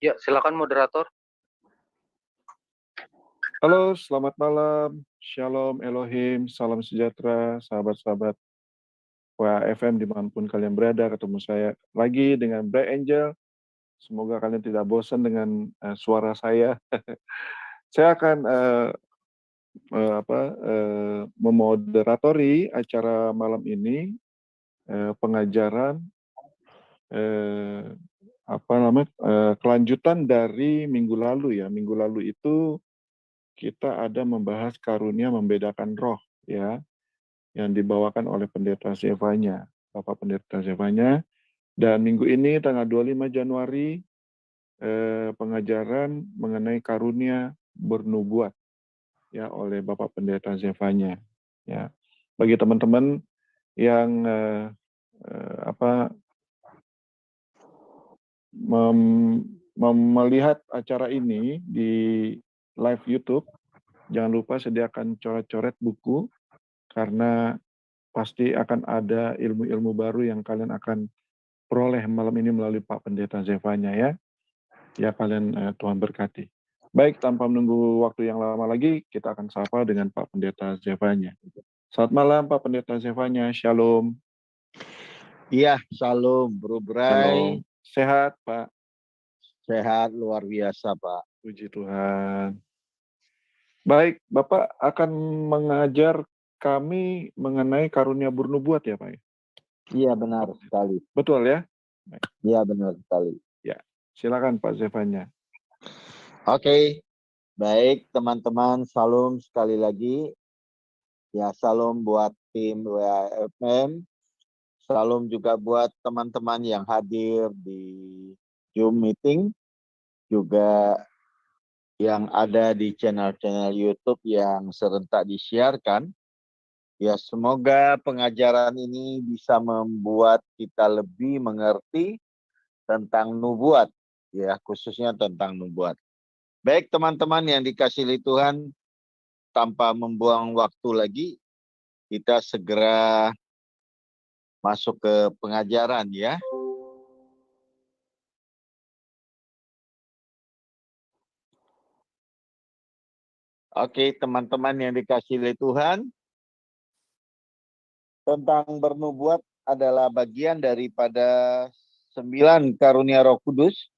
Ya, silakan moderator. Halo, selamat malam. Shalom Elohim, salam sejahtera, sahabat-sahabat WFM dimanapun kalian berada. Ketemu saya lagi dengan Bray Angel. Semoga kalian tidak bosan dengan suara saya. Saya akan memoderatori acara malam ini, pengajaran kelanjutan dari minggu lalu ya. Minggu lalu itu kita ada membahas karunia membedakan roh ya, yang dibawakan oleh Pendeta Zevanya, Bapak Pendeta Zevanya. Dan minggu ini tanggal 25 Januari pengajaran mengenai karunia bernubuat ya oleh Bapak Pendeta Zevanya ya. Bagi teman-teman yang melihat acara ini di live YouTube, jangan lupa sediakan coret-coret buku karena pasti akan ada ilmu-ilmu baru yang kalian akan peroleh malam ini melalui Pak Pendeta Zevanya ya. Ya kalian Tuhan berkati. Baik, tanpa menunggu waktu yang lama lagi, kita akan sapa dengan Pak Pendeta Zevanya. Selamat malam Pak Pendeta Zevanya, Shalom. Iya, Shalom Bro Bray. Sehat Pak? Sehat luar biasa Pak. Puji Tuhan. Baik, Bapak akan mengajar kami mengenai karunia bernubuat ya Pak? Iya benar sekali. Betul ya? Iya benar sekali. Ya, silakan Pak Zevanya. Oke, baik teman-teman, Shalom sekali lagi. Ya, Shalom buat tim WAFM. Shalom juga buat teman-teman yang hadir di Zoom meeting. Juga yang ada di channel-channel YouTube yang serentak disiarkan. Ya, semoga pengajaran ini bisa membuat kita lebih mengerti tentang nubuat, ya khususnya tentang nubuat. Baik teman-teman yang dikasihi Tuhan, tanpa membuang waktu lagi, kita segera masuk ke pengajaran ya. Oke teman-teman yang dikasihi Tuhan, tentang bernubuat adalah bagian daripada 9 karunia Roh Kudus,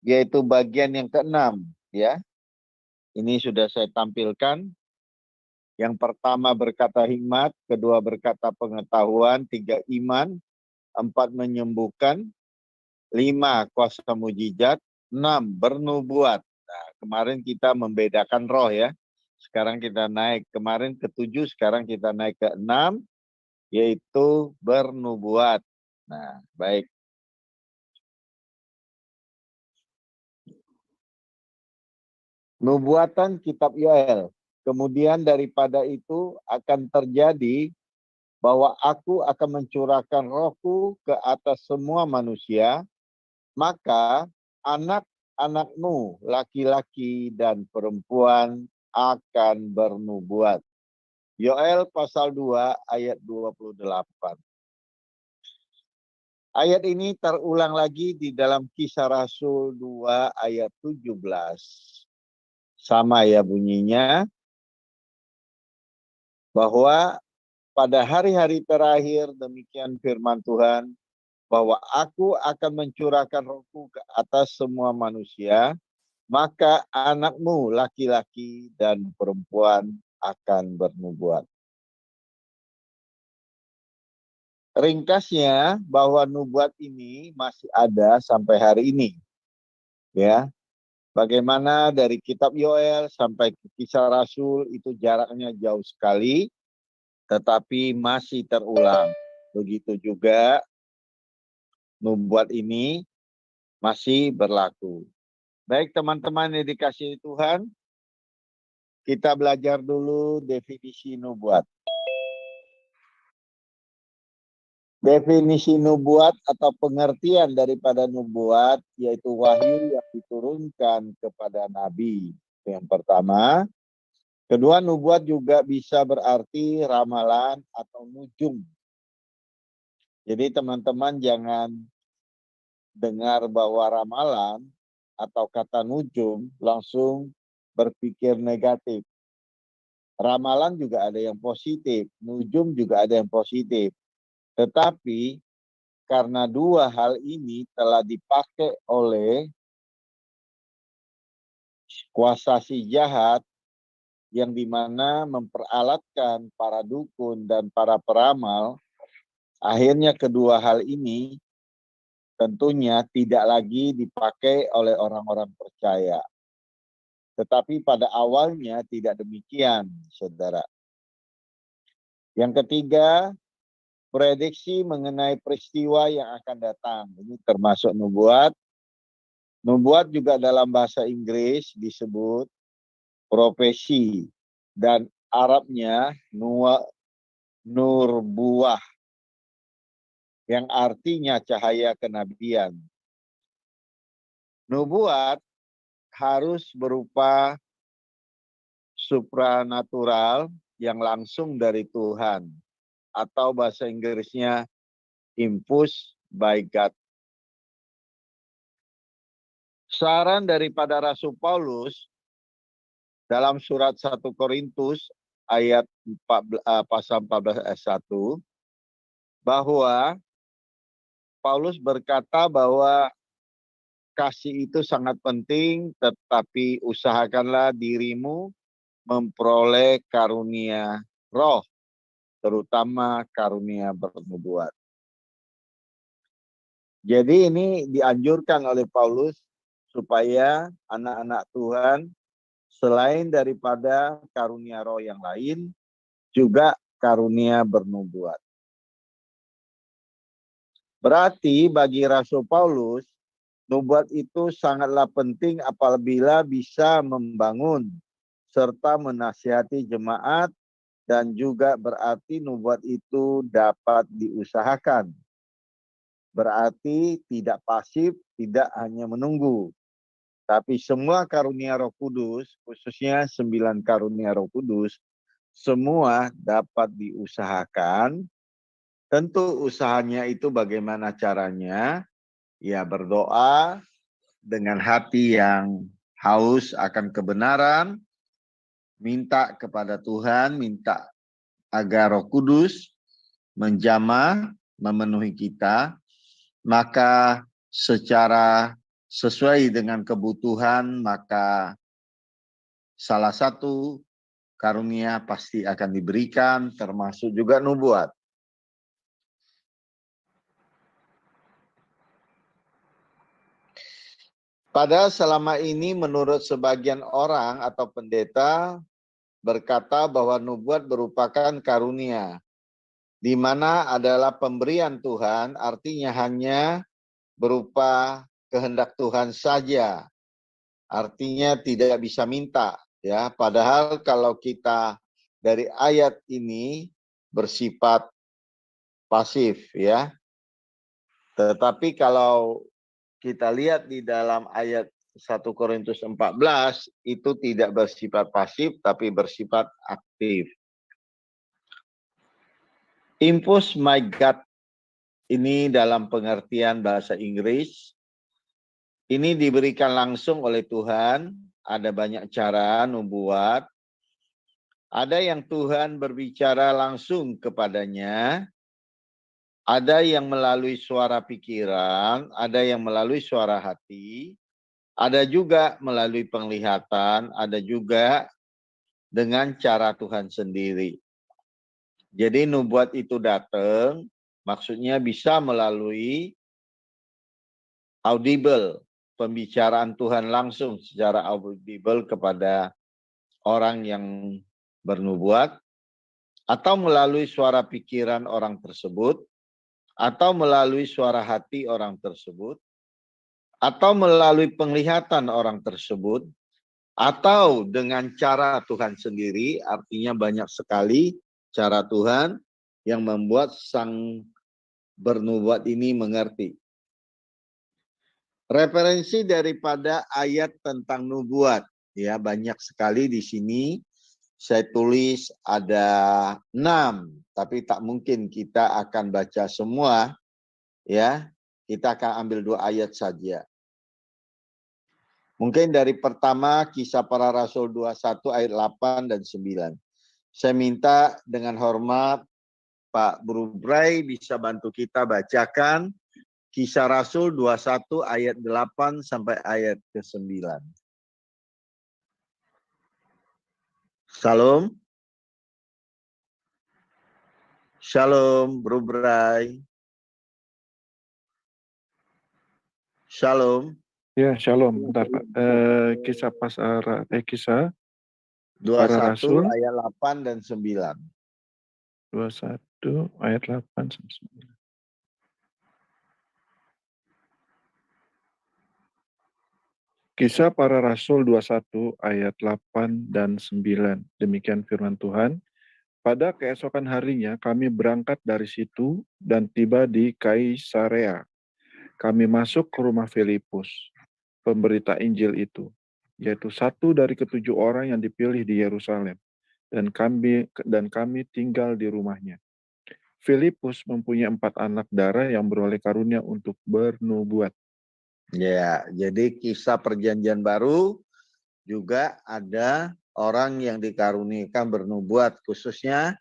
yaitu bagian yang ke-6 ya. Ini sudah saya tampilkan. Yang pertama berkata hikmat, kedua berkata pengetahuan, 3 iman, 4 menyembuhkan, 5 kuasa mujizat, 6 bernubuat. Nah, kemarin kita membedakan roh ya. Sekarang kita naik, kemarin ke-7, sekarang kita naik ke-6, yaitu bernubuat. Nah, baik. Nubuatan kitab Yoel. Kemudian daripada itu akan terjadi bahwa aku akan mencurahkan rohku ke atas semua manusia, maka anak-anakmu laki-laki dan perempuan akan bernubuat. Yoel pasal 2 ayat 28. Ayat ini terulang lagi di dalam Kisah Rasul 2 ayat 17. Sama ya bunyinya, bahwa pada hari-hari terakhir demikian firman Tuhan, bahwa aku akan mencurahkan rohku ke atas semua manusia, maka anakmu laki-laki dan perempuan akan bernubuat. Ringkasnya bahwa nubuat ini masih ada sampai hari ini. Ya. Bagaimana dari kitab Yoel sampai ke Kisah Rasul itu jaraknya jauh sekali, tetapi masih terulang. Begitu juga nubuat ini masih berlaku. Baik teman-teman yang dikasihi Tuhan, kita belajar dulu definisi nubuat. Definisi nubuat atau pengertian daripada nubuat yaitu wahyu yang diturunkan kepada nabi. Yang pertama. Kedua, nubuat juga bisa berarti ramalan atau nujum. Jadi teman-teman jangan dengar bahwa ramalan atau kata nujum langsung berpikir negatif. Ramalan juga ada yang positif, nujum juga ada yang positif. Tetapi karena dua hal ini telah dipakai oleh kuasa si jahat yang dimana memperalatkan para dukun dan para peramal, akhirnya kedua hal ini tentunya tidak lagi dipakai oleh orang-orang percaya. Tetapi pada awalnya tidak demikian, saudara. Yang ketiga, prediksi mengenai peristiwa yang akan datang. Ini termasuk nubuat. Nubuat juga dalam bahasa Inggris disebut profesi. Dan Arabnya nurbuah. Yang artinya cahaya kenabian. Nubuat harus berupa supranatural yang langsung dari Tuhan. Atau bahasa Inggrisnya infused by God. Saran daripada Rasul Paulus dalam surat 1 Korintus ayat 14, pasal 14 ayat 1 bahwa Paulus berkata bahwa kasih itu sangat penting, tetapi usahakanlah dirimu memperoleh karunia roh, terutama karunia bernubuat. Jadi ini dianjurkan oleh Paulus supaya anak-anak Tuhan selain daripada karunia roh yang lain, juga karunia bernubuat. Berarti bagi Rasul Paulus, nubuat itu sangatlah penting apabila bisa membangun serta menasihati jemaat, dan juga berarti nubuat itu dapat diusahakan. Berarti tidak pasif, tidak hanya menunggu. Tapi semua karunia Roh Kudus, khususnya 9 karunia Roh Kudus, semua dapat diusahakan. Tentu usahanya itu bagaimana caranya? Ya berdoa dengan hati yang haus akan kebenaran, minta kepada Tuhan, minta agar Roh Kudus menjamah, memenuhi kita, maka secara sesuai dengan kebutuhan, maka salah satu karunia pasti akan diberikan, termasuk juga nubuat. Padahal selama ini menurut sebagian orang atau pendeta berkata bahwa nubuat merupakan karunia, di mana adalah pemberian Tuhan, artinya hanya berupa kehendak Tuhan saja, artinya tidak bisa minta, ya. Padahal kalau kita dari ayat ini bersifat pasif, ya. Tetapi kalau kita lihat di dalam ayat 1 Korintus 14 itu tidak bersifat pasif tapi bersifat aktif. Infus my God ini dalam pengertian bahasa Inggris ini diberikan langsung oleh Tuhan. Ada banyak cara nubuat. Ada yang Tuhan berbicara langsung kepadanya. Ada yang melalui suara pikiran, ada yang melalui suara hati, ada juga melalui penglihatan, ada juga dengan cara Tuhan sendiri. Jadi nubuat itu datang, maksudnya bisa melalui audible, pembicaraan Tuhan langsung secara audible kepada orang yang bernubuat, atau melalui suara pikiran orang tersebut, atau melalui suara hati orang tersebut, atau melalui penglihatan orang tersebut, atau dengan cara Tuhan sendiri, artinya banyak sekali cara Tuhan yang membuat sang bernubuat ini mengerti. Referensi daripada ayat tentang nubuat, ya banyak sekali di sini. Saya tulis ada 6, tapi tak mungkin kita akan baca semua, ya. Kita akan ambil 2 ayat saja. Mungkin dari pertama Kisah Para Rasul 21 ayat 8 dan 9. Saya minta dengan hormat Pak Bro Bray bisa bantu kita bacakan Kisah Rasul 21 ayat 8 sampai ayat ke-9. Shalom. Shalom, Bro Bray. Shalom. Ya, shalom. Bentar, Pak. Kisah Para 21 Rasul ayat 8 dan 9. 21 ayat 8 sampai 9. Kisah Para Rasul 21 ayat 8 dan 9. Demikian firman Tuhan. Pada keesokan harinya kami berangkat dari situ dan tiba di Kaisarea. Kami masuk ke rumah Filipus, pemberita Injil itu, yaitu satu dari ketujuh orang yang dipilih di Yerusalem, dan kami tinggal di rumahnya. Filipus mempunyai 4 anak darah yang beroleh karunia untuk bernubuat. Ya, jadi kisah perjanjian baru juga ada orang yang dikaruniakan bernubuat, khususnya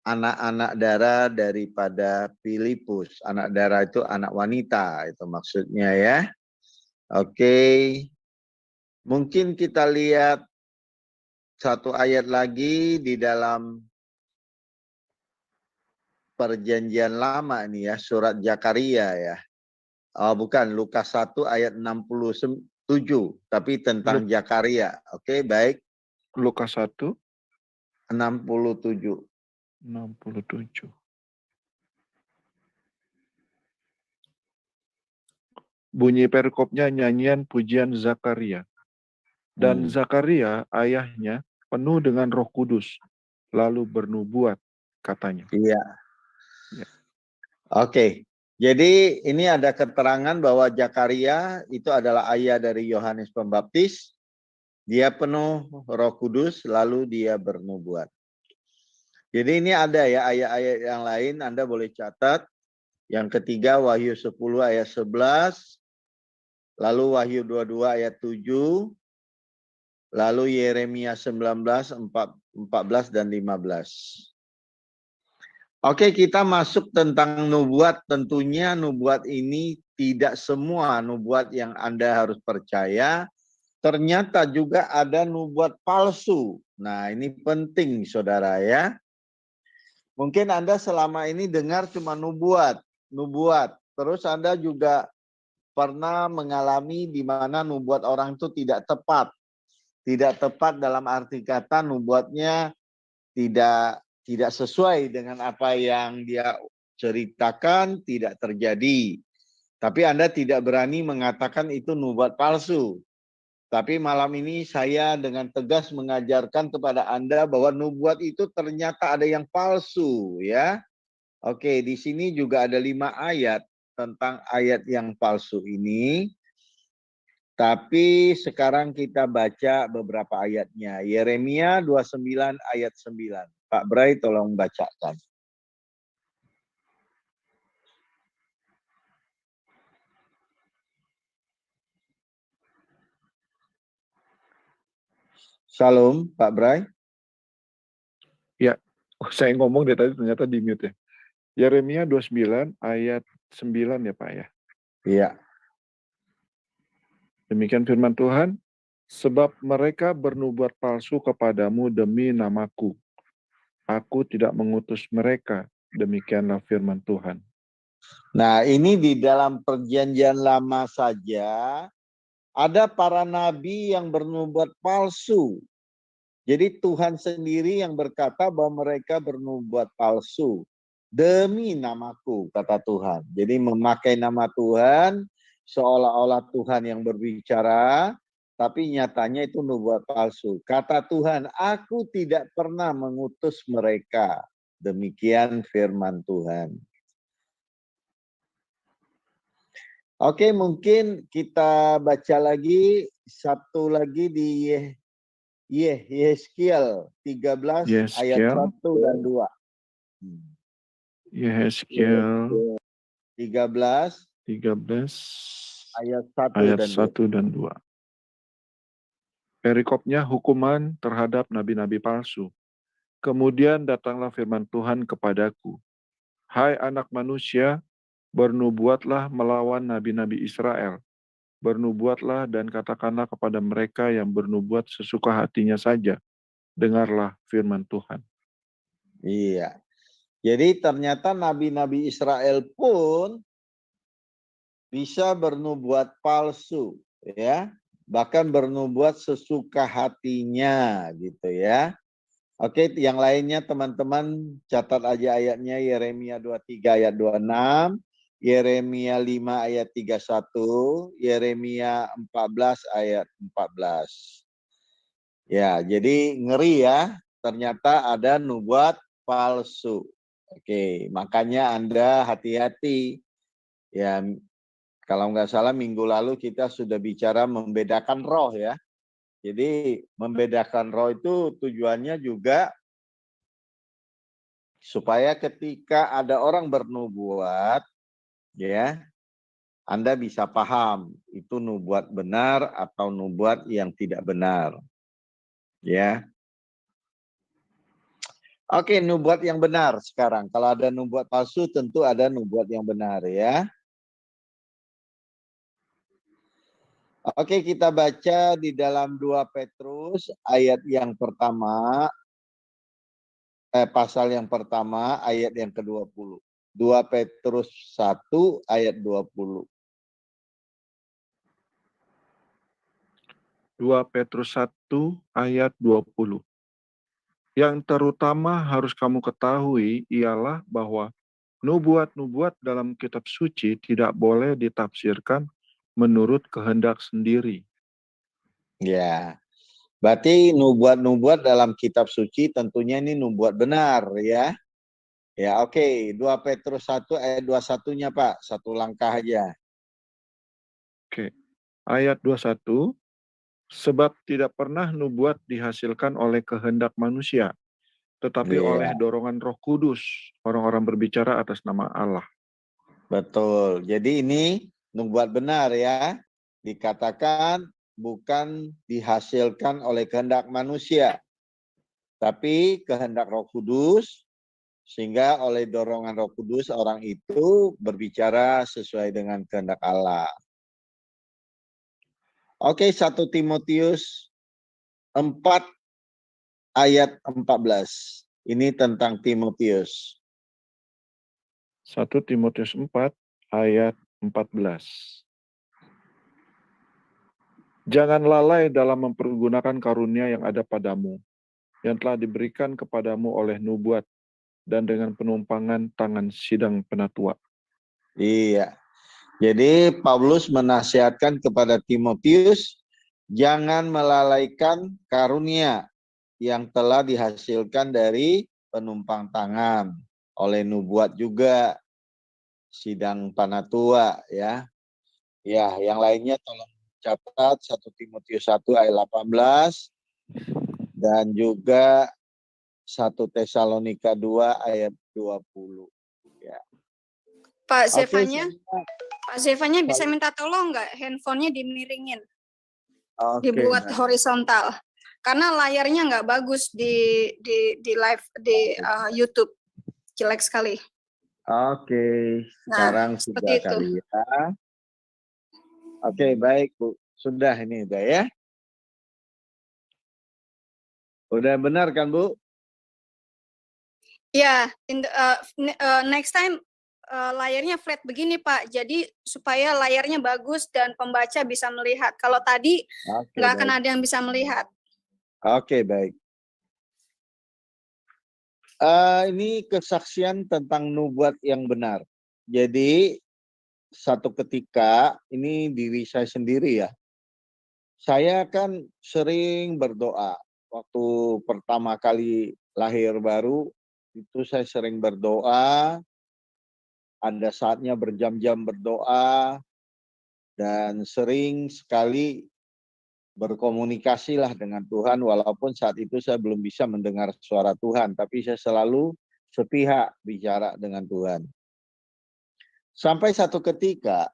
anak-anak darah daripada Filipus. Anak darah itu anak wanita, itu maksudnya ya. Oke, mungkin kita lihat satu ayat lagi di dalam perjanjian lama ini ya, surat Zakaria ya. Oh, bukan, Lukas 1 ayat 67, tapi tentang Zakaria. Oke, baik. Lukas 1, 67. 67. Bunyi perikopnya nyanyian pujian Zakaria. Dan Zakaria ayahnya penuh dengan Roh Kudus, lalu bernubuat, katanya. Iya. Ya. Oke. Jadi ini ada keterangan bahwa Zakaria itu adalah ayah dari Yohanes Pembaptis. Dia penuh Roh Kudus lalu dia bernubuat. Jadi ini ada ya ayat-ayat yang lain Anda boleh catat. Yang ketiga Wahyu 10 ayat 11. Lalu Wahyu 22 ayat 7. Lalu Yeremia 19, 14 dan 15. Oke, kita masuk tentang nubuat. Tentunya nubuat ini tidak semua nubuat yang Anda harus percaya. Ternyata juga ada nubuat palsu. Nah, ini penting saudara ya. Mungkin Anda selama ini dengar cuma nubuat. Terus Anda juga pernah mengalami di mana nubuat orang itu tidak tepat. Tidak tepat dalam arti kata nubuatnya tidak sesuai dengan apa yang dia ceritakan, tidak terjadi. Tapi Anda tidak berani mengatakan itu nubuat palsu. Tapi malam ini saya dengan tegas mengajarkan kepada Anda bahwa nubuat itu ternyata ada yang palsu ya. Oke, di sini juga ada 5 ayat tentang ayat yang palsu ini. Tapi sekarang kita baca beberapa ayatnya. Yeremia 29 ayat 9. Pak Bray tolong bacakan. Shalom, Pak Bray. Ya, saya ngomong dari tadi ternyata di mute ya. Yeremia 29 ayat 9 ya Pak ya. Iya. Demikian firman Tuhan, sebab mereka bernubuat palsu kepadamu demi namaku. Aku tidak mengutus mereka, demikianlah firman Tuhan. Nah, ini di dalam perjanjian lama saja ada para nabi yang bernubuat palsu. Jadi Tuhan sendiri yang berkata bahwa mereka bernubuat palsu demi namaku, kata Tuhan. Jadi memakai nama Tuhan seolah-olah Tuhan yang berbicara, tapi nyatanya itu nubuat palsu. Kata Tuhan, aku tidak pernah mengutus mereka. Demikian firman Tuhan. Oke, mungkin kita baca lagi satu lagi di Yeskiel 13 ayat 1 dan 2. Yeskiel 13 ayat 1 dan 2. perikopnya hukuman terhadap nabi-nabi palsu. Kemudian datanglah firman Tuhan kepadaku, hai anak manusia, bernubuatlah melawan nabi-nabi Israel. Bernubuatlah dan katakanlah kepada mereka yang bernubuat sesuka hatinya saja. Dengarlah firman Tuhan. Iya. Jadi ternyata nabi-nabi Israel pun bisa bernubuat palsu, ya. Bahkan bernubuat sesuka hatinya gitu ya. Oke, yang lainnya teman-teman catat aja ayatnya, Yeremia 23 ayat 26, Yeremia 5 ayat 31, Yeremia 14 ayat 14. Ya, jadi ngeri ya, ternyata ada nubuat palsu. Oke, makanya Anda hati-hati. Ya, kalau nggak salah minggu lalu kita sudah bicara membedakan roh ya. Jadi membedakan roh itu tujuannya juga supaya ketika ada orang bernubuat, ya, Anda bisa paham itu nubuat benar atau nubuat yang tidak benar. Ya. Oke, nubuat yang benar sekarang. Kalau ada nubuat palsu tentu ada nubuat yang benar ya. Oke, kita baca di dalam 2 Petrus ayat yang pertama, pasal yang pertama ayat yang ke-20. 2 Petrus 1 ayat 20. 2 Petrus 1 ayat 20. Yang terutama harus kamu ketahui ialah bahwa nubuat-nubuat dalam kitab suci tidak boleh ditafsirkan menurut kehendak sendiri. Ya. Berarti nubuat-nubuat dalam kitab suci tentunya ini nubuat benar ya. Ya, oke. 2 Petrus 1 ayat 21-nya, Pak. Satu langkah aja. Oke. Ayat 21, sebab tidak pernah nubuat dihasilkan oleh kehendak manusia, tetapi oleh Iya, dorongan Roh Kudus, orang-orang berbicara atas nama Allah. betul. Jadi ini nubuat benar ya. Dikatakan bukan dihasilkan oleh kehendak manusia, tapi kehendak Roh Kudus, sehingga oleh dorongan Roh Kudus orang itu berbicara sesuai dengan kehendak Allah. Oke, 1 Timotius 4 ayat 14. Ini tentang Timotius. 1 Timotius 4 ayat 14. Jangan lalai dalam mempergunakan karunia yang ada padamu, yang telah diberikan kepadamu oleh nubuat dan dengan penumpangan tangan sidang penatua. Iya. Jadi Paulus menasihatkan kepada Timotius jangan melalaikan karunia yang telah dihasilkan dari penumpang tangan oleh nubuat juga sidang penatua ya. Ya, yang lainnya tolong catat 1 Timotius 1 ayat 18 dan juga 1 Tesalonika 2 ayat 20 ya. Pak Oke, Zevanya bisa minta tolong nggak handphonenya dimiringin, dibuat baik. horizontal, karena layarnya nggak bagus di live di YouTube, jelek sekali. Oke, Nah, sekarang seperti sudah itu. kali ya. Oke, baik Bu. Sudah ini udah ya. Udah benar kan Bu? Ya, next time layarnya flat begini Pak, jadi supaya layarnya bagus dan pembaca bisa melihat. Kalau tadi Oke, nggak akan baik. ada yang bisa melihat. Oke, baik. Ini kesaksian tentang nubuat yang benar. Jadi satu ketika ini diri saya sendiri ya. Saya kan sering berdoa. Waktu pertama kali lahir baru itu saya sering berdoa. Ada saatnya berjam-jam berdoa dan sering sekali berkomunikasilah dengan Tuhan walaupun saat itu saya belum bisa mendengar suara Tuhan, tapi saya selalu sepihak bicara dengan Tuhan. Sampai satu ketika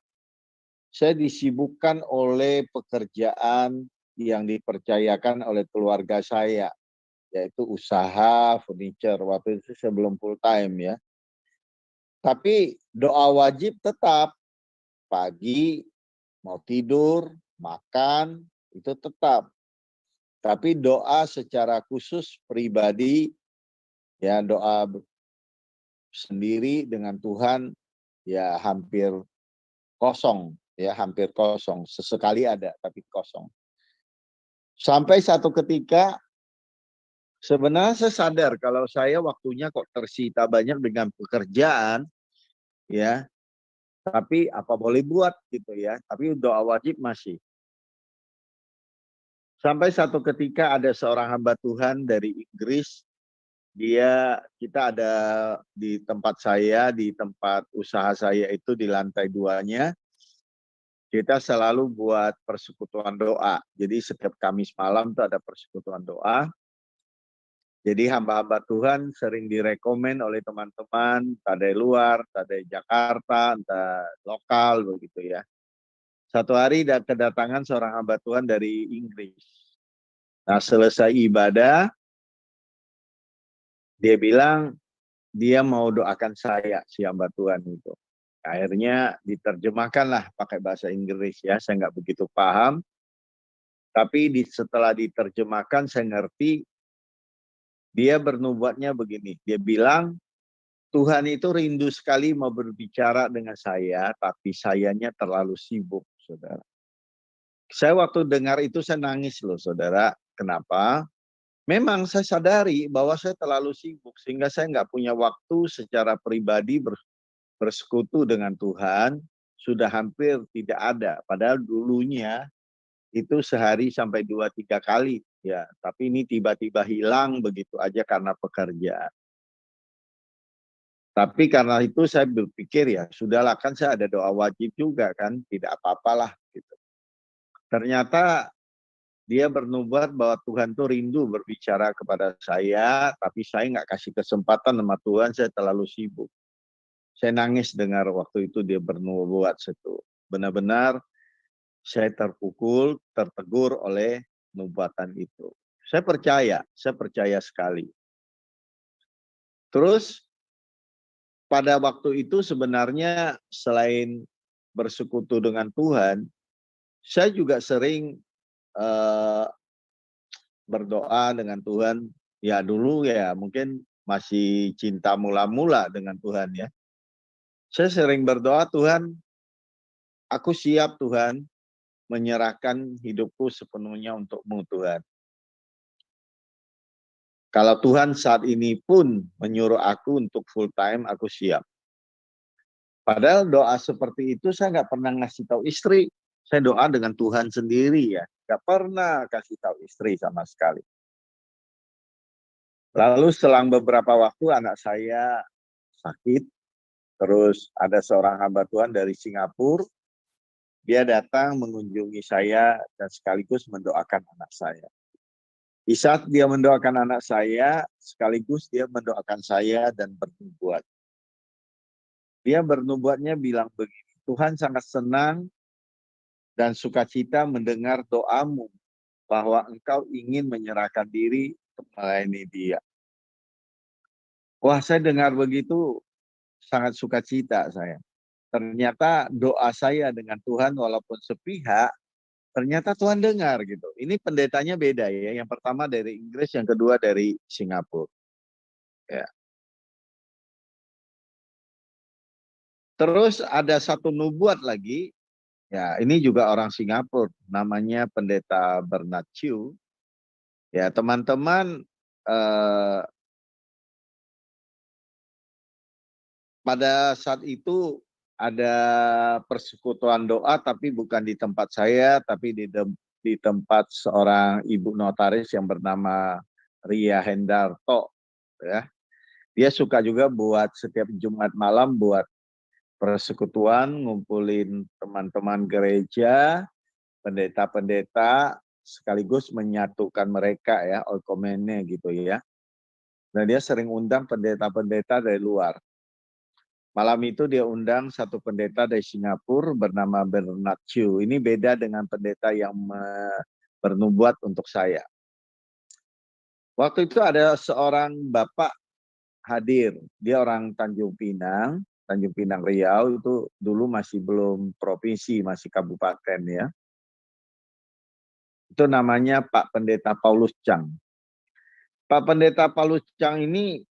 saya disibukkan oleh pekerjaan yang dipercayakan oleh keluarga saya, yaitu usaha furniture. Waktu itu sebelum full time ya. Tapi doa wajib tetap pagi, mau tidur, makan, itu tetap. Tapi doa secara khusus pribadi, ya doa sendiri dengan Tuhan, ya hampir kosong. Ya hampir kosong. Sesekali ada, tapi kosong. Sampai satu ketika, sebenarnya saya sadar kalau saya waktunya kok tersita banyak dengan pekerjaan, ya. Tapi apa boleh buat gitu ya. Tapi doa wajib masih. Sampai satu ketika ada seorang hamba Tuhan dari Inggris, kita ada di tempat saya, di tempat usaha saya itu di lantai 2-nya, kita selalu buat persekutuan doa. Jadi setiap Kamis malam itu ada persekutuan doa. Jadi hamba-hamba Tuhan sering direkomen oleh teman-teman, entah dari luar, entah dari Jakarta, entah lokal begitu ya. Satu hari kedatangan seorang hamba Tuhan dari Inggris. Nah, selesai ibadah, dia bilang dia mau doakan saya, si hamba Tuhan itu. Akhirnya diterjemahkanlah pakai bahasa Inggris ya, saya nggak begitu paham. Tapi setelah diterjemahkan saya ngerti, dia bernubuatnya begini. Dia bilang, Tuhan itu rindu sekali mau berbicara dengan saya, tapi sayanya terlalu sibuk, saudara. Saya waktu dengar itu saya nangis loh, saudara. Kenapa? Memang saya sadari bahwa saya terlalu sibuk, sehingga saya nggak punya waktu secara pribadi bersekutu dengan Tuhan, sudah hampir tidak ada. Padahal dulunya itu sehari sampai 2-3 kali. Ya, tapi ini tiba-tiba hilang begitu aja karena pekerjaan. Tapi karena itu saya berpikir ya, sudahlah kan saya ada doa wajib juga kan, tidak apa-apalah gitu. Ternyata dia bernubuat bahwa Tuhan tuh rindu berbicara kepada saya, tapi saya nggak kasih kesempatan sama Tuhan, saya terlalu sibuk. Saya nangis dengar waktu itu dia bernubuat itu. Benar-benar saya terpukul, tertegur oleh nubuatan itu. Saya percaya sekali. Terus pada waktu itu sebenarnya selain bersekutu dengan Tuhan, saya juga sering berdoa dengan Tuhan. Ya dulu ya mungkin masih cinta mula-mula dengan Tuhan ya. Saya sering berdoa, Tuhan, aku siap Tuhan menyerahkan hidupku sepenuhnya untuk-Mu Tuhan. Kalau Tuhan saat ini pun menyuruh aku untuk full time, aku siap. Padahal doa seperti itu saya nggak pernah ngasih tahu istri. Saya doa dengan Tuhan sendiri ya. Nggak pernah kasih tahu istri sama sekali. Lalu selang beberapa waktu anak saya sakit. Terus ada seorang hamba Tuhan dari Singapura. Dia datang mengunjungi saya dan sekaligus mendoakan anak saya. Di saat dia mendoakan anak saya, sekaligus dia mendoakan saya dan bernubuat. Dia bernubuatnya bilang begini, Tuhan sangat senang dan sukacita mendengar doamu bahwa engkau ingin menyerahkan diri untuk melayani dia. Wah, saya dengar begitu sangat sukacita saya. Ternyata doa saya dengan Tuhan walaupun sepihak, ternyata Tuhan dengar gitu. Ini pendetanya beda ya. Yang pertama dari Inggris, yang kedua dari Singapura. Ya. Terus ada satu nubuat lagi. Ya, ini juga orang Singapura, namanya Pendeta Bernard Chiu. Ya, teman-teman pada saat itu ada persekutuan doa, tapi bukan di tempat saya, tapi di tempat seorang ibu notaris yang bernama Ria Hendarto. Ya. Dia suka juga buat setiap Jumat malam buat persekutuan, ngumpulin teman-teman gereja, pendeta-pendeta, sekaligus menyatukan mereka ya, oikomennya gitu ya. Nah dia sering undang pendeta-pendeta dari luar. Malam itu dia undang satu pendeta dari Singapura bernama Bernard Chiu. Ini beda dengan pendeta yang bernubuat untuk saya. Waktu itu ada seorang bapak hadir. Dia orang Tanjung Pinang Riau, itu dulu masih belum provinsi, masih kabupaten ya. Itu namanya Pak Pendeta Paulus Chang. Pak Pendeta Paulus Chang ini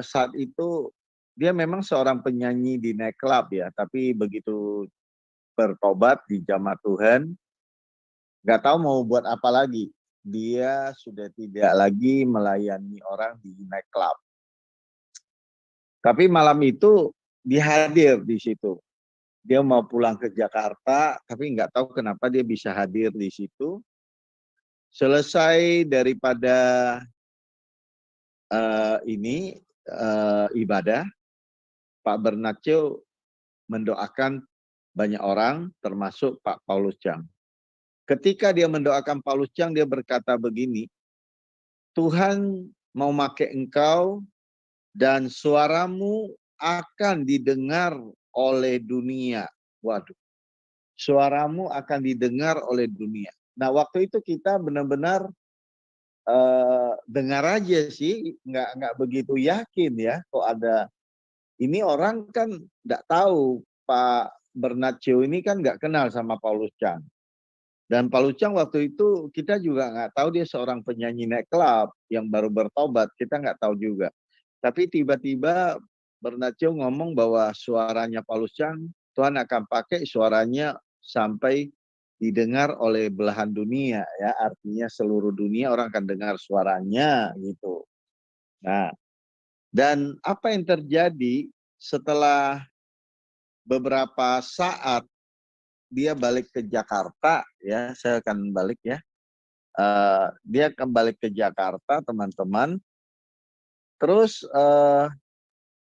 saat itu dia memang seorang penyanyi di nightclub ya, tapi begitu bertobat di jamaah Tuhan, nggak tahu mau buat apa lagi. Dia sudah tidak lagi melayani orang di nightclub. Tapi malam itu dia hadir di situ. Dia mau pulang ke Jakarta, tapi nggak tahu kenapa dia bisa hadir di situ. Selesai daripada ibadah, Pak Bernaccio mendoakan banyak orang, termasuk Pak Paulus Chang. Ketika dia mendoakan Paulus Chang, dia berkata begini, Tuhan mau pakai engkau dan suaramu akan didengar oleh dunia. Waduh, suaramu akan didengar oleh dunia. Nah, waktu itu kita benar-benar dengar aja sih, nggak begitu yakin ya. Kok ada, ini orang kan nggak tahu, Pak Bernaccio ini kan nggak kenal sama Paulus Chang. Dan Paulus Chang waktu itu kita juga nggak tahu dia seorang penyanyi nightclub yang baru bertobat, kita nggak tahu juga. Tapi tiba-tiba Bernaccio ngomong bahwa suaranya Paulus Chang, Tuhan akan pakai suaranya sampai didengar oleh belahan dunia ya, artinya seluruh dunia orang akan dengar suaranya gitu. Nah, dan apa yang terjadi setelah beberapa saat dia balik ke Jakarta ya, saya akan balik ya. Dia akan balik ke Jakarta teman-teman. Terus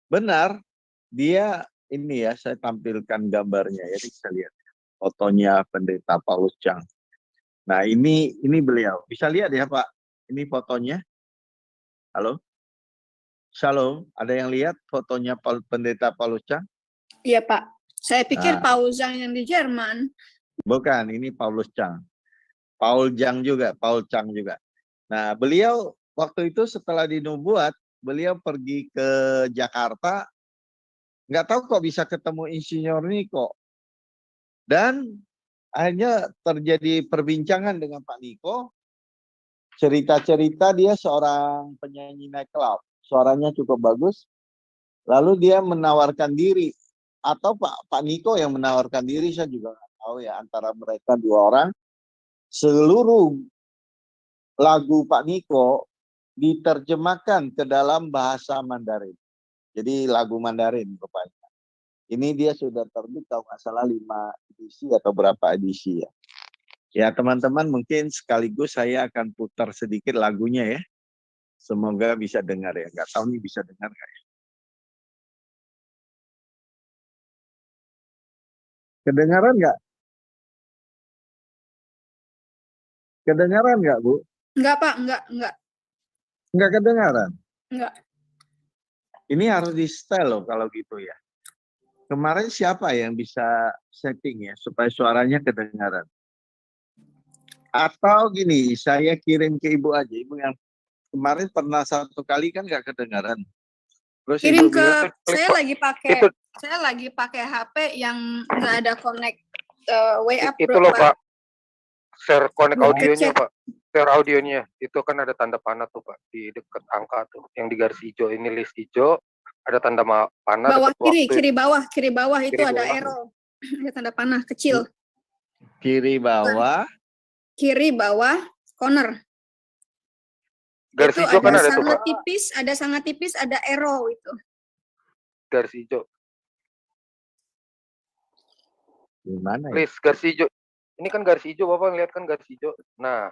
benar dia ini ya, saya tampilkan gambarnya ya, bisa lihat fotonya Pendeta Paulus Chang. Nah, ini beliau. Bisa lihat ya, Pak. Ini fotonya. Halo? Shalom, ada yang lihat fotonya Pendeta Paulus Chang? Iya, Pak. Saya pikir Paulus Chang yang di Jerman. Bukan, ini Paulus Chang. Paul Chang juga. Nah, beliau waktu itu setelah dinubuat, beliau pergi ke Jakarta. Nggak tahu kok bisa ketemu insinyur Niko. Dan akhirnya terjadi perbincangan dengan Pak Niko. Cerita-cerita dia seorang penyanyi nightclub. Suaranya cukup bagus. Lalu dia menawarkan diri. Atau Pak Niko yang menawarkan diri, saya juga nggak tahu ya. Antara mereka dua orang. Seluruh lagu Pak Niko diterjemahkan ke dalam bahasa Mandarin. Jadi lagu Mandarin rupanya. Ini dia sudah terbit kalau nggak salah 5 edisi atau berapa edisi ya. Ya teman-teman, mungkin sekaligus saya akan putar sedikit lagunya ya. Semoga bisa dengar ya. Nggak tahu nih bisa dengar nggak ya. Kedengaran nggak? Kedengaran nggak, Bu? Enggak, Pak. Enggak. Nggak kedengaran? Enggak. Ini harus di setel loh kalau gitu ya. Kemarin siapa yang bisa setting ya supaya suaranya kedengaran? Atau gini, saya kirim ke Ibu aja. Ibu yang kemarin pernah satu kali kan nggak kedengaran. Terus Kirim Ibu ke bilang, saya lagi pakai HP yang nggak ada connect WA. Itu loh Pak, share connect audionya Kecek. Pak, share audionya. Itu kan ada tanda panah tuh Pak di dekat angka tuh, yang di garis hijau ini list hijau, ada tanda panah. Bawah kiri bawah itu kiri ada bawah. arrow, ada tanda panah kecil. Kiri bawah corner. Garis itu hijau kan ada tuh Pak. Sangat tipis, ada arrow itu. Garis hijau. Gimana ya? Please, garis hijau. Ini kan garis hijau, Bapak ngeliat kan garis hijau. Nah,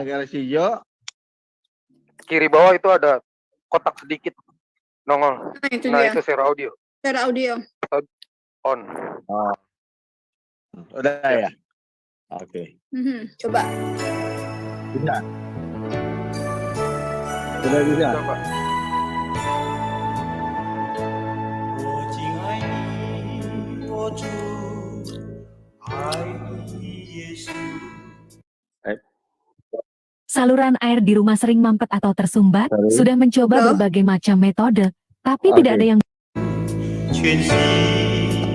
garis hijau. Kiri bawah itu ada kotak sedikit nongol. Nah, itu share audio. Share audio. On. Oh. Udah ya? Oke. Coba. Sudah. Sudah bisa. Coba. 我敬爱你，我主，爱你耶稣。Saluran air di rumah sering mampet atau tersumbat. Sorry. Sudah mencoba Halo? berbagai macam metode, tapi Oke. tidak ada yang 全心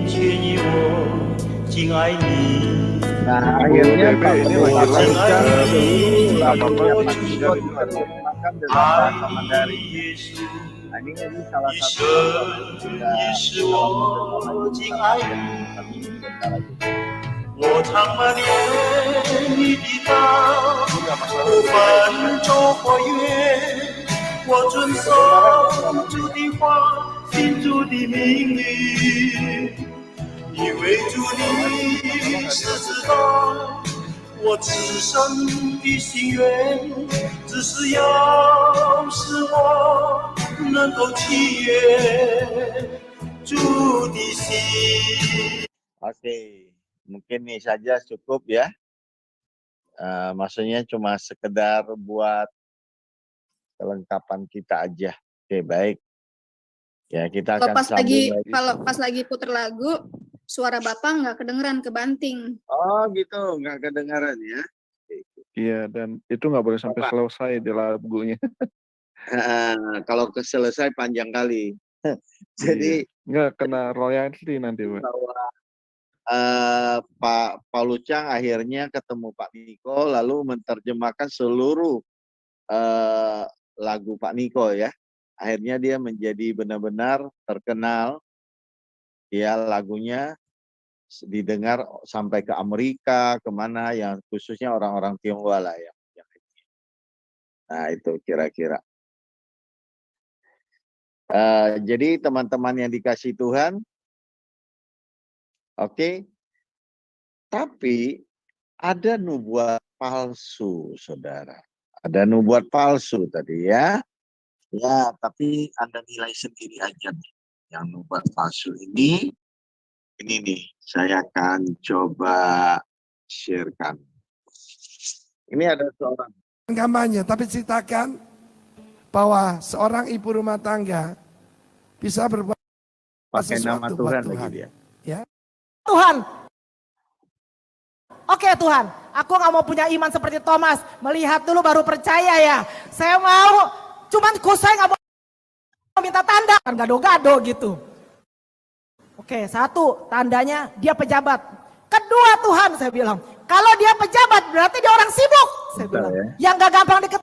全意我敬爱你。 Nah, akhirnya Ibu Pak Bebe ini Menko lagi live lakukan seluruh lagunya我 Pak 知 Niko 道 diterjemahkan dalam bahasa 爱 Mandarin. 耶稣， Nah, ini salah 一 satu 生 kita 也是 kalau 我敬爱你。 sementara itu. 我常默念你的道，不分周或月，我遵守主的话，信主的命令，因为主你是知道我此生的心愿，只是要使我能够契约主的心。 Oke, mungkin ini saja cukup ya. Maksudnya cuma sekedar buat kelengkapan kita aja. Oke, baik. Ya, kita Kalau akan pas lagi sambung lagi. kalau pas lagi puter lagu, suara Bapak nggak kedengeran, kebanting. Oh gitu, nggak kedengaran ya. Iya, dan itu nggak boleh sampai Bapak. selesai di lagunya. Kalau selesai panjang kali. Jadi Nggak kena royalti nanti, Pak. bahwa Pak Paulucang akhirnya ketemu Pak Niko lalu menerjemahkan seluruh lagu Pak Niko ya. Akhirnya dia menjadi benar-benar terkenal. Ya lagunya didengar sampai ke Amerika, kemana yang khususnya orang-orang Tionghoa lah ya. Nah itu kira-kira. Jadi teman-teman yang dikasih Tuhan, oke. Tapi ada nubuat palsu, saudara. Ada nubuat palsu tadi ya. Ya, tapi Anda nilai sendiri aja nih. Yang nubuat palsu ini nih, saya akan coba sharekan. Ini ada seorang. Kampanye, tapi ceritakan bahwa seorang ibu rumah tangga bisa berbuat Pakai nama sesuatu Tuhan buat lagi dia. Ya. Tuhan. Oke Tuhan, aku nggak mau punya iman seperti Thomas. Melihat dulu baru percaya ya. Saya mau, cuman saya nggak mau minta tanda. Kan gado-gado gitu. Oke, satu, tandanya dia pejabat. Kedua Tuhan, saya bilang. Kalau dia pejabat berarti dia orang sibuk. Saya bilang, yang gak gampang deket.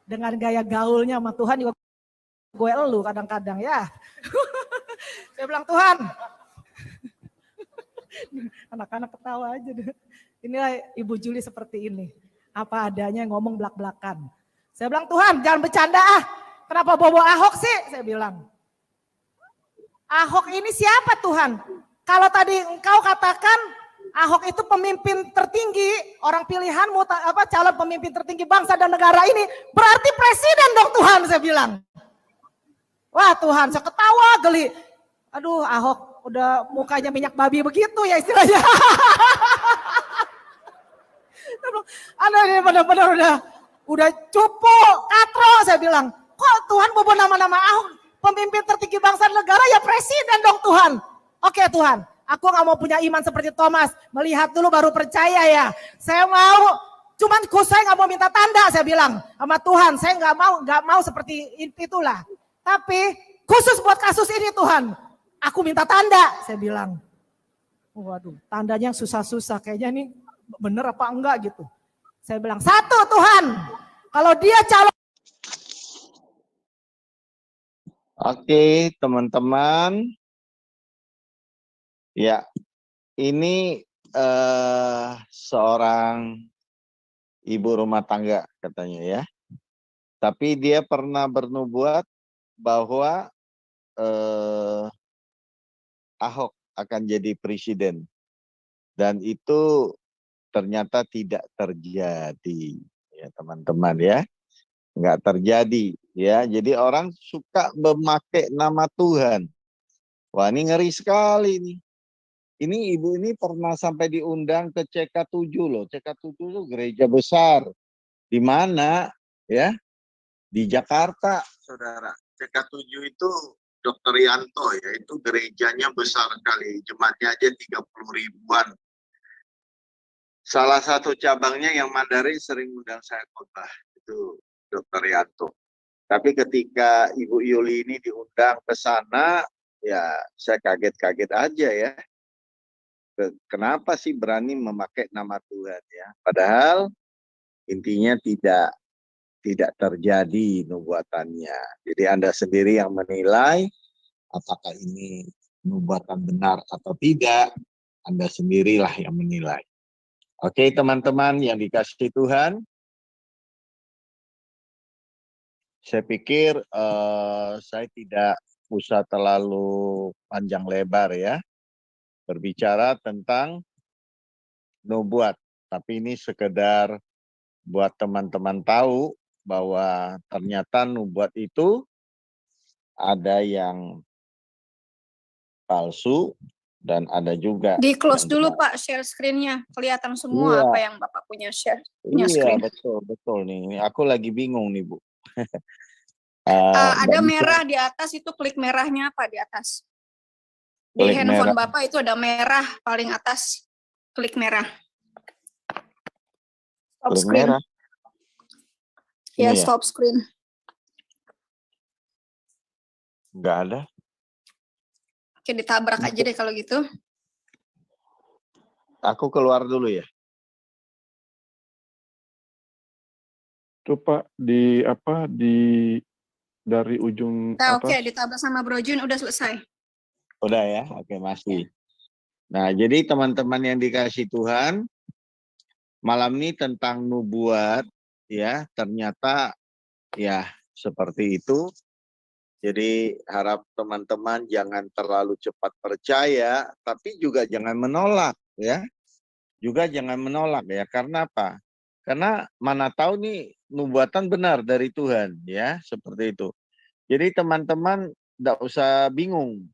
Dengan gaya gaulnya sama Tuhan juga gue elu kadang-kadang ya. Saya bilang Tuhan. Anak-anak ketawa aja deh. Inilah Ibu Juli seperti ini. Apa adanya ngomong belak-belakan. Saya bilang Tuhan jangan bercanda ah. Kenapa bobo Ahok sih? Saya bilang. Ahok ini siapa Tuhan? Kalau tadi engkau katakan Ahok itu pemimpin tertinggi, orang pilihanmu, calon pemimpin tertinggi bangsa dan negara ini, berarti presiden dong Tuhan, saya bilang. Wah Tuhan, saya ketawa geli. Aduh Ahok udah mukanya minyak babi begitu ya istilahnya. Anda ini benar-benar udah cupu, katro, saya bilang. Kok Tuhan bobo nama-nama Ahok, pemimpin tertinggi bangsa dan negara ya presiden dong Tuhan. Oke Tuhan. Aku nggak mau punya iman seperti Thomas. Melihat dulu baru percaya ya. Saya mau, cuman saya nggak mau minta tanda. Saya bilang sama Tuhan, saya nggak mau seperti itulah. Tapi khusus buat kasus ini Tuhan, aku minta tanda. Saya bilang, waduh, tandanya susah-susah. Kayaknya ini bener apa enggak gitu. Saya bilang, satu Tuhan, kalau dia calon. Oke, teman-teman. Ya, ini seorang ibu rumah tangga katanya ya. Tapi dia pernah bernubuat bahwa Ahok akan jadi presiden. Dan itu ternyata tidak terjadi. Ya teman-teman ya. Nggak terjadi ya. Jadi orang suka memakai nama Tuhan. Wah ini ngeri sekali nih. Ini ibu ini pernah sampai diundang ke CK7 loh. CK7 itu gereja besar. Di mana? Ya, di Jakarta, saudara. CK7 itu Dr. Yanto ya. Itu gerejanya besar sekali. Jemaatnya aja 30 ribuan. Salah satu cabangnya yang Mandarin sering undang saya khotbah. itu Dr. Yanto. Tapi ketika Ibu Yuli ini diundang ke sana, ya saya kaget-kaget aja ya. Kenapa sih berani memakai nama Tuhan ya? Padahal intinya tidak terjadi nubuatannya. Jadi Anda sendiri yang menilai apakah ini nubuatan benar atau tidak. Anda sendirilah yang menilai. Oke teman-teman yang dikasihi Tuhan. Saya pikir saya tidak usah terlalu panjang lebar ya. Berbicara tentang nubuat. Tapi ini sekedar buat teman-teman tahu bahwa ternyata nubuat itu ada yang palsu dan ada juga Di close yang dulu benar. Pak, share screen-nya. Kelihatan semua Iya. apa yang Bapak punya punya Iya, screen. betul nih. Ini aku lagi bingung nih, Bu. Ada Mbak merah Nisa, di atas, itu klik merahnya apa di atas? Di klik handphone merah. Bapak itu ada merah paling atas. Klik merah. Stop Klik screen. merah. Ya, Ini ya? stop screen. Nggak ada. Oke, ditabrak aja deh kalau gitu. Aku keluar dulu ya. Itu Pak dari ujung Nah, oke, atas. ditabrak sama Bro Jun, udah selesai. Udah ya? Oke, masih. Nah, jadi teman-teman yang dikasih Tuhan, malam ini tentang nubuat, ya, ternyata ya seperti itu. Jadi harap teman-teman jangan terlalu cepat percaya, tapi juga jangan menolak, ya. Juga jangan menolak ya, karena apa? Karena mana tahu nih nubuatan benar dari Tuhan, ya, seperti itu. Jadi teman-teman tidak usah bingung.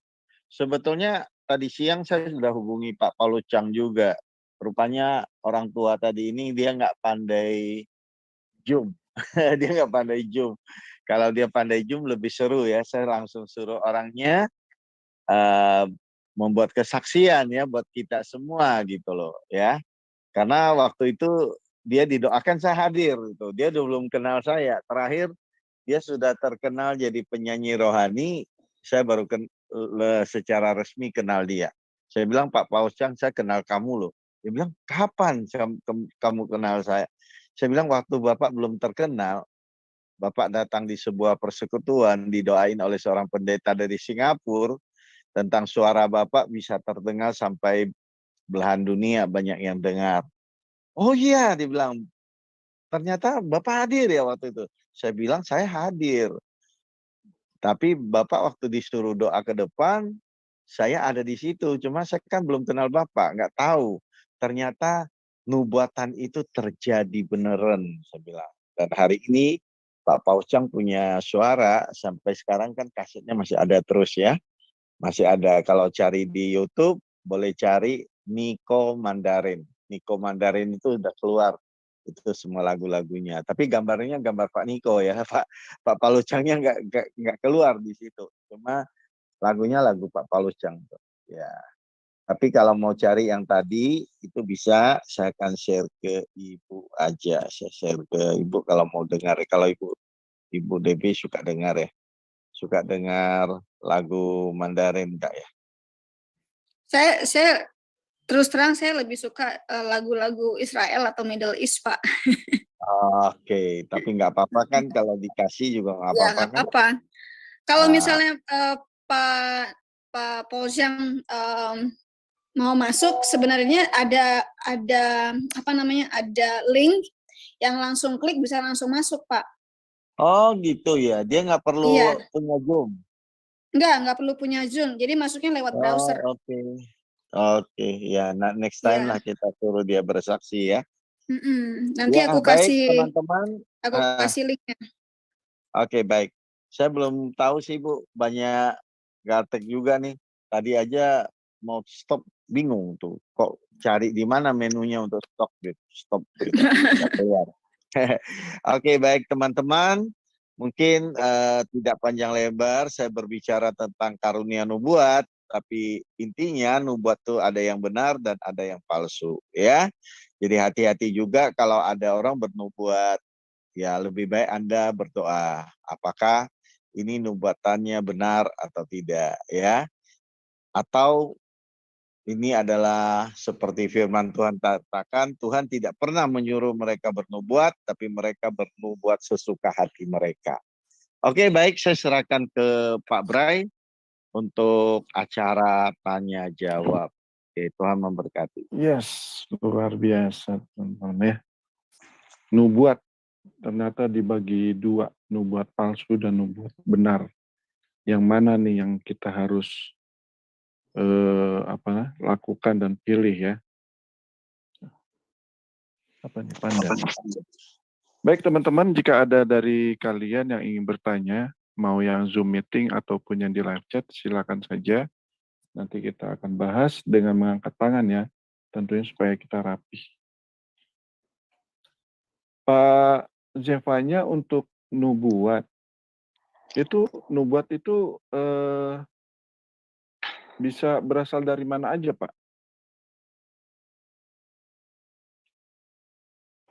Sebetulnya tadi siang saya sudah hubungi Pak Paulus Chang juga. Rupanya orang tua tadi ini dia nggak pandai Zoom. Dia nggak pandai Zoom. Kalau dia pandai Zoom lebih seru ya. Saya langsung suruh orangnya membuat kesaksian ya buat kita semua gitu loh ya. Karena waktu itu dia didoakan saya hadir gitu. Dia belum kenal saya. Terakhir dia sudah terkenal jadi penyanyi rohani. Saya baru secara resmi kenal dia. Saya bilang, Pak Paulus Chang, saya kenal kamu loh. Dia bilang, kapan kamu kenal saya? Saya bilang, waktu Bapak belum terkenal, Bapak datang di sebuah persekutuan, didoain oleh seorang pendeta dari Singapura, tentang suara Bapak bisa terdengar sampai belahan dunia, banyak yang dengar. Oh iya, dia bilang, ternyata Bapak hadir ya waktu itu. Saya bilang, saya hadir. Tapi Bapak waktu disuruh doa ke depan, saya ada di situ. Cuma saya kan belum kenal Bapak, nggak tahu. Ternyata nubuatan itu terjadi beneran, saya bilang. Dan hari ini Pak Paulus Chang punya suara, sampai sekarang kan kasetnya masih ada terus ya. Masih ada, kalau cari di YouTube, boleh cari Niko Mandarin. Niko Mandarin itu udah keluar. Itu semua lagu-lagunya. Tapi gambarnya gambar Pak Niko ya. Pak Paulus Changnya nggak keluar di situ. Cuma lagunya lagu Pak Paulus Chang. Ya. Tapi kalau mau cari yang tadi, itu bisa saya akan share ke Ibu aja. Saya share ke Ibu kalau mau dengar. Kalau Ibu Debbie suka dengar ya. Suka dengar lagu Mandarin enggak ya? Saya terus terang saya lebih suka lagu-lagu Israel atau Middle East, Pak. Oke, tapi nggak apa-apa kan kalau dikasih juga nggak Ya, apa-apa nggak kan? apa-apa. Kalau misalnya Pak Paulus yang mau masuk, sebenarnya ada apa namanya, ada link yang langsung klik bisa langsung masuk, Pak. Oh gitu ya, dia nggak perlu Iya. punya Zoom? Nggak perlu punya Zoom. Jadi masuknya lewat browser. Oke. Oke, ya next time lah kita suruh dia bersaksi ya. Nanti Ya, aku baik kasih teman-teman. aku kasih linknya. Oke, baik. Saya belum tahu sih Bu, banyak gatek juga nih. Tadi aja mau stop bingung tuh. Kok cari di mana menunya untuk stop gitu. Stop gitu. Nggak keluar. Oke, baik teman-teman. Mungkin tidak panjang lebar saya berbicara tentang karunia nubuat, tapi intinya nubuat itu ada yang benar dan ada yang palsu ya. Jadi hati-hati juga kalau ada orang bernubuat ya lebih baik Anda berdoa. Apakah ini nubuatannya benar atau tidak, ya? Atau ini adalah seperti firman Tuhan katakan, Tuhan tidak pernah menyuruh mereka bernubuat, tapi mereka bernubuat sesuka hati mereka. Oke, baik, saya serahkan ke Pak Bray untuk acara tanya jawab. Oke, Tuhan memberkati. Yes, luar biasa teman-teman ya. Nubuat ternyata dibagi dua, nubuat palsu dan nubuat benar. Yang mana nih yang kita harus lakukan dan pilih ya? Apa nih Panda? Baik teman-teman, jika ada dari kalian yang ingin bertanya, mau yang Zoom meeting ataupun yang di live chat, silakan saja. Nanti kita akan bahas dengan mengangkat tangan ya, tentunya supaya kita rapi. Pak Zevanya untuk nubuat itu bisa berasal dari mana aja Pak?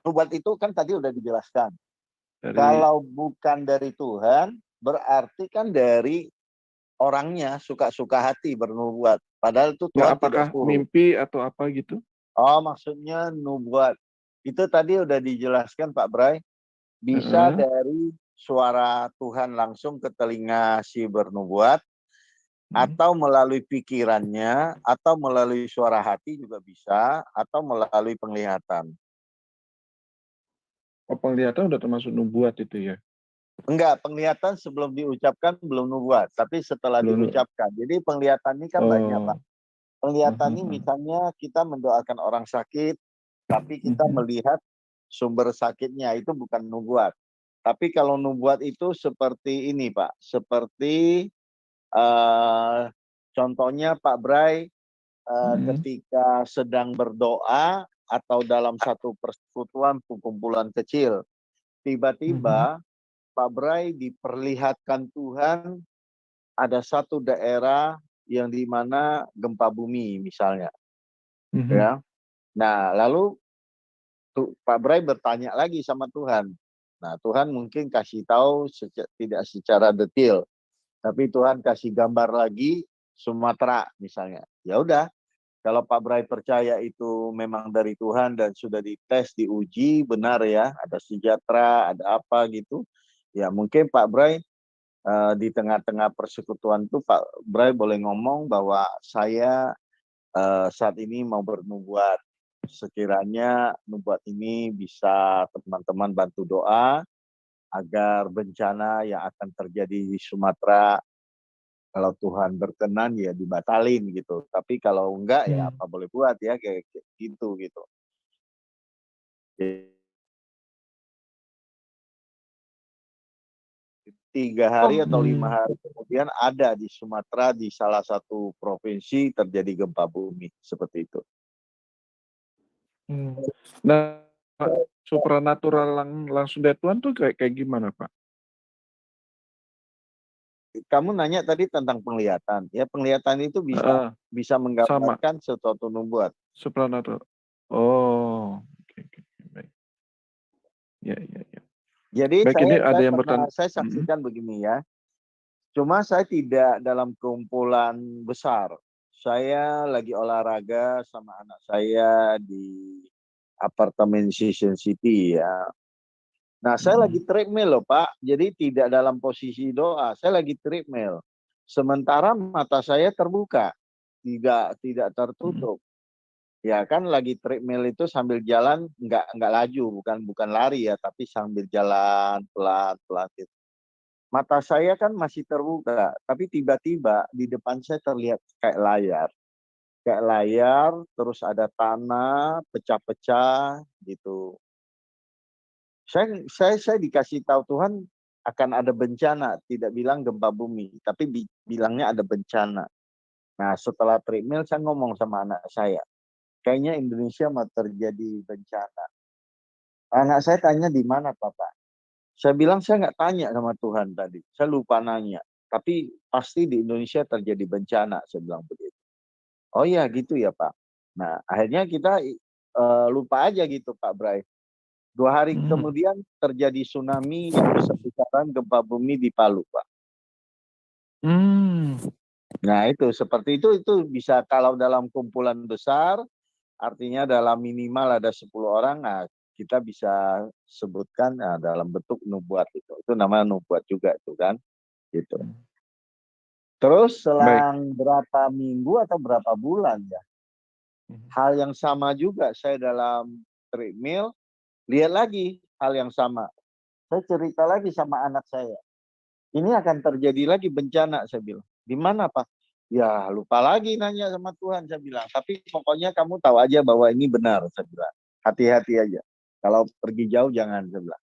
Nubuat itu kan tadi udah dijelaskan. Kalau bukan dari Tuhan, berarti kan dari orangnya suka-suka hati bernubuat. Padahal itu Tuhan apakah tidak suruh. Mimpi atau apa gitu? Oh, maksudnya nubuat. Itu tadi udah dijelaskan Pak Bray. Bisa dari suara Tuhan langsung ke telinga si bernubuat, atau melalui pikirannya, atau melalui suara hati juga bisa, atau melalui penglihatan. Oh, penglihatan udah termasuk nubuat itu ya? Enggak, penglihatan sebelum diucapkan belum nubuat, tapi setelah diucapkan. Jadi penglihatan ini kan banyak Pak. Penglihatan ini misalnya kita mendoakan orang sakit, tapi kita melihat sumber sakitnya, itu bukan nubuat. Tapi kalau nubuat itu seperti ini Pak, seperti contohnya Pak Bray ketika sedang berdoa atau dalam satu persekutuan kumpulan kecil, tiba-tiba Pak Bray diperlihatkan Tuhan ada satu daerah yang di mana gempa bumi misalnya, ya. Nah lalu Pak Bray bertanya lagi sama Tuhan. Nah Tuhan mungkin kasih tahu tidak secara detail, tapi Tuhan kasih gambar lagi Sumatera misalnya. Ya udah. Kalau Pak Bray percaya itu memang dari Tuhan dan sudah dites, diuji, benar ya, ada sejahtera, ada apa gitu, ya mungkin Pak Bray di tengah-tengah persekutuan itu Pak Bray boleh ngomong bahwa saya saat ini mau bernubuat. Sekiranya nubuat ini bisa teman-teman bantu doa agar bencana yang akan terjadi di Sumatera, kalau Tuhan berkenan ya dibatalin gitu. Tapi kalau enggak ya apa boleh buat ya kayak gitu gitu. 3 hari atau 5 hari kemudian ada di Sumatera di salah satu provinsi terjadi gempa bumi seperti itu. Nah, supranatural langsung dari Tuhan tuh kayak gimana Pak? Kamu nanya tadi tentang penglihatan. Ya penglihatan itu bisa menggambarkan sesuatu nubuat. Supranatural. Oh, oke. Baik. Ya. Jadi baik, saya saksikan begini ya. Cuma saya tidak dalam kumpulan besar. Saya lagi olahraga sama anak saya di apartemen Season City ya. Nah, saya lagi treadmill loh, Pak. Jadi tidak dalam posisi doa. Saya lagi treadmill. Sementara mata saya terbuka, tidak tertutup. Ya kan lagi treadmill itu sambil jalan nggak laju, bukan lari ya, tapi sambil jalan pelan-pelan gitu. Mata saya kan masih terbuka, tapi tiba-tiba di depan saya terlihat kayak layar, terus ada tanah pecah-pecah gitu. Saya dikasih tahu Tuhan akan ada bencana, tidak bilang gempa bumi, tapi bilangnya ada bencana. Nah setelah treadmill saya ngomong sama anak saya, kayaknya Indonesia mau terjadi bencana. Anak saya tanya di mana Papa? Saya bilang saya nggak tanya sama Tuhan tadi, saya lupa nanya. Tapi pasti di Indonesia terjadi bencana, saya bilang begitu. Oh iya gitu ya Pak. Nah akhirnya kita lupa aja gitu Pak Bray. 2 hari kemudian terjadi tsunami yang besar-besaran, gempa bumi di Palu, Pak. Nah itu seperti itu bisa kalau dalam kumpulan besar, artinya dalam minimal ada 10 orang, nah kita bisa sebutkan dalam bentuk nubuat itu namanya nubuat juga itu kan, gitu. Terus selang berapa minggu atau berapa bulan ya, hal yang sama juga saya dalam treadmill lihat lagi hal yang sama. Saya cerita lagi sama anak saya. Ini akan terjadi lagi bencana, saya bilang. Di mana, Pak? Ya, lupa lagi nanya sama Tuhan, saya bilang. Tapi pokoknya kamu tahu aja bahwa ini benar, saya bilang. Hati-hati aja. Kalau pergi jauh jangan, saya bilang.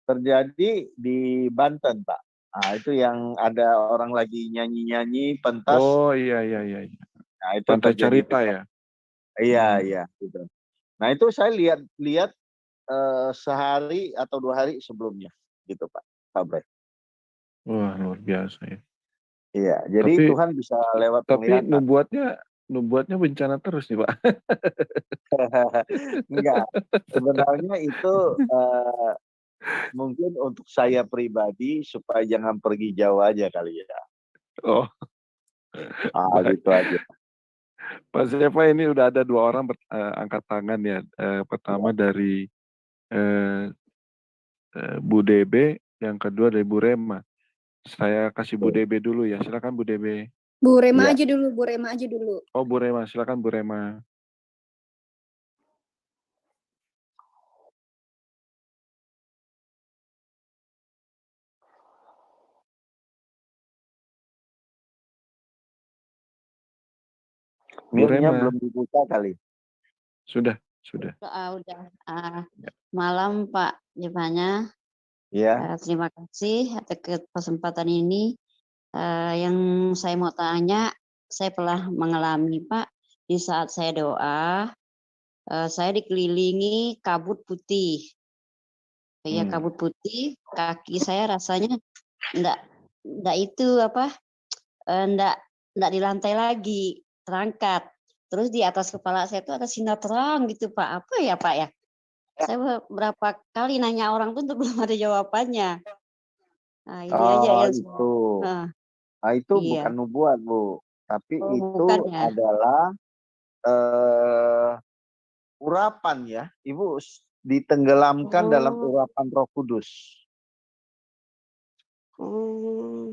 Terjadi di Banten, Pak. Nah, itu yang ada orang lagi nyanyi-nyanyi pentas. Oh iya. Nah, itu Pantai terjadi. Carita ya? Iya, gitu. Nah, itu saya lihat sehari atau 2 hari sebelumnya, gitu Pak Bray. Wah, luar biasa ya. Iya, jadi Tuhan bisa lewat tapi penglihatan. nubuatnya bencana terus nih Pak. Enggak, sebenarnya itu mungkin untuk saya pribadi supaya jangan pergi jauh aja kali ya. Oh, gitu aja. Pak Sefa, ini udah ada 2 orang angkat tangan ya. Pertama dari Bu Debe, yang kedua dari Bu Rema. Saya kasih Bu Debe dulu ya. Silakan Bu Debe. Bu Rema aja dulu. Oh, Bu Rema, silakan Bu Rema. Mute-nya belum dibuka kali. Sudah. Udah. Malam Pak Jepanya. Ya. Terima kasih atas kesempatan ini. Yang saya mau tanya, saya pernah mengalami Pak, di saat saya doa, saya dikelilingi kabut putih. Ya kabut putih, kaki saya rasanya enggak di lantai lagi, terangkat. Terus di atas kepala saya itu ada sinar terang gitu Pak. Apa ya Pak ya? Saya berapa kali nanya orang tuh belum ada jawabannya. Nah, ini aja yang itu. Nah, itu bukan nubuat, Bu. Tapi itu adalah urapan ya. Ibu ditenggelamkan dalam urapan Roh Kudus.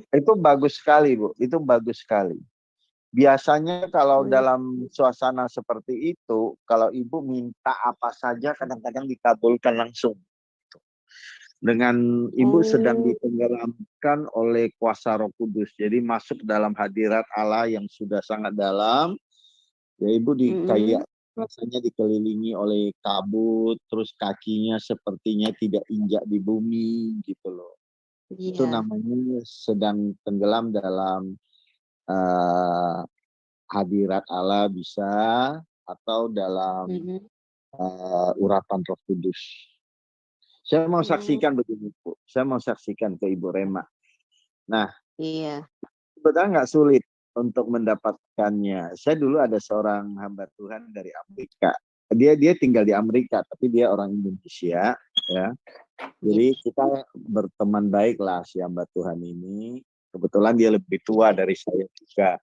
Itu bagus sekali, Bu. Itu bagus sekali. Biasanya kalau dalam suasana seperti itu, kalau ibu minta apa saja kadang-kadang dikabulkan langsung. Dengan ibu sedang ditenggelamkan oleh kuasa Roh Kudus. Jadi masuk dalam hadirat Allah yang sudah sangat dalam. Ya ibu kayak rasanya dikelilingi oleh kabut, terus kakinya sepertinya tidak injak di bumi gitu loh. Yeah. Itu namanya sedang tenggelam dalam hadirat Allah bisa, atau dalam urapan Roh Kudus. Saya mau saksikan begini, Bu. Saya mau saksikan ke Ibu Rema. Nah, sebetulnya nggak sulit untuk mendapatkannya. Saya dulu ada seorang hamba Tuhan dari Amerika. Dia tinggal di Amerika, tapi dia orang Indonesia, ya. Jadi kita berteman baik lah si hamba Tuhan ini. Kebetulan dia lebih tua dari saya juga.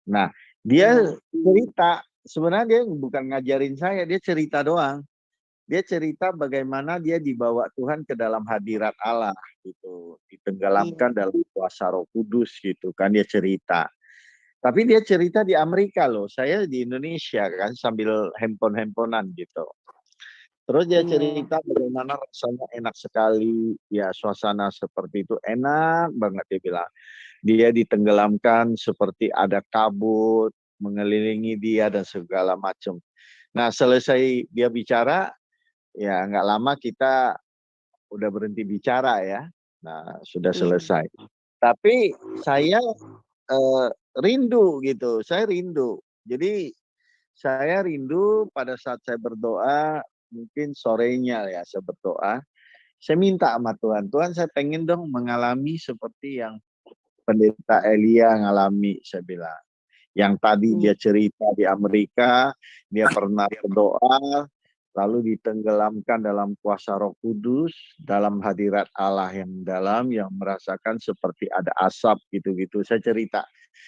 Nah, dia cerita, sebenarnya dia bukan ngajarin saya, dia cerita doang. Dia cerita bagaimana dia dibawa Tuhan ke dalam hadirat Allah gitu, ditenggelamkan dalam kuasa Roh Kudus gitu kan, dia cerita. Tapi dia cerita di Amerika loh, saya di Indonesia kan sambil handphone-handphonan gitu. Terus dia cerita bagaimana rasanya enak sekali, ya suasana seperti itu enak banget dia bilang. Dia ditenggelamkan seperti ada kabut mengelilingi dia dan segala macam. Nah selesai dia bicara, ya nggak lama kita udah berhenti bicara ya. Nah sudah selesai. Tapi saya rindu gitu, saya rindu. Jadi saya rindu pada saat saya berdoa, mungkin sorenya ya saya berdoa. Saya minta sama Tuhan, Tuhan saya pengen dong mengalami seperti yang Pendeta Elia ngalami, saya bilang. Yang tadi dia cerita di Amerika, dia pernah berdoa, lalu ditenggelamkan dalam kuasa Roh Kudus, dalam hadirat Allah yang dalam, yang merasakan seperti ada asap gitu-gitu. Saya cerita,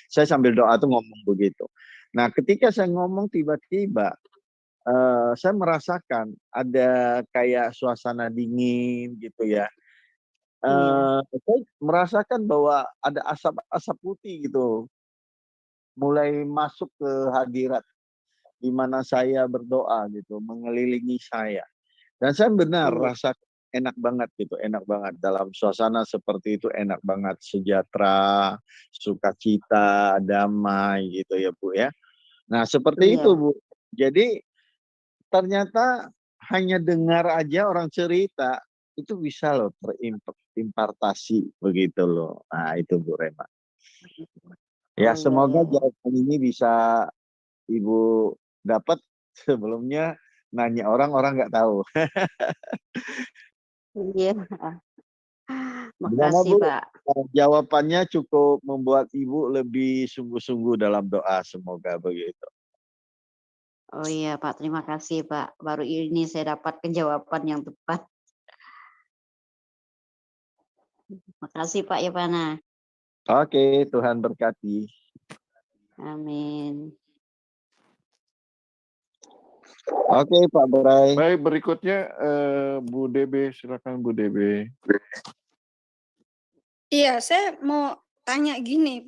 saya sambil doa tuh ngomong begitu. Nah, ketika saya ngomong tiba-tiba saya merasakan ada kayak suasana dingin gitu ya. Saya merasakan bahwa ada asap-asap putih gitu, mulai masuk ke hadirat di mana saya berdoa gitu, mengelilingi saya. Dan saya benar rasa enak banget gitu, enak banget dalam suasana seperti itu, enak banget, sejahtera, sukacita, damai gitu ya Bu ya. Nah seperti itu Bu. Jadi ternyata hanya dengar aja orang cerita itu bisa loh terimpartasi begitu loh. Nah itu Bu Rema. Ya semoga jawaban ini bisa Ibu dapat. Sebelumnya nanya orang nggak tahu. Iya. Gimana Makasih Bu? Pak. Jawabannya cukup membuat Ibu lebih sungguh-sungguh dalam doa, semoga begitu. Oh iya Pak, terima kasih Pak. Baru ini saya dapatkan jawaban yang tepat. Makasih Pak Yovana. Oke, Tuhan berkati. Amin. Oke Pak Bray. Baik, berikutnya Bu DB, silakan Bu DB. Iya, saya mau tanya gini,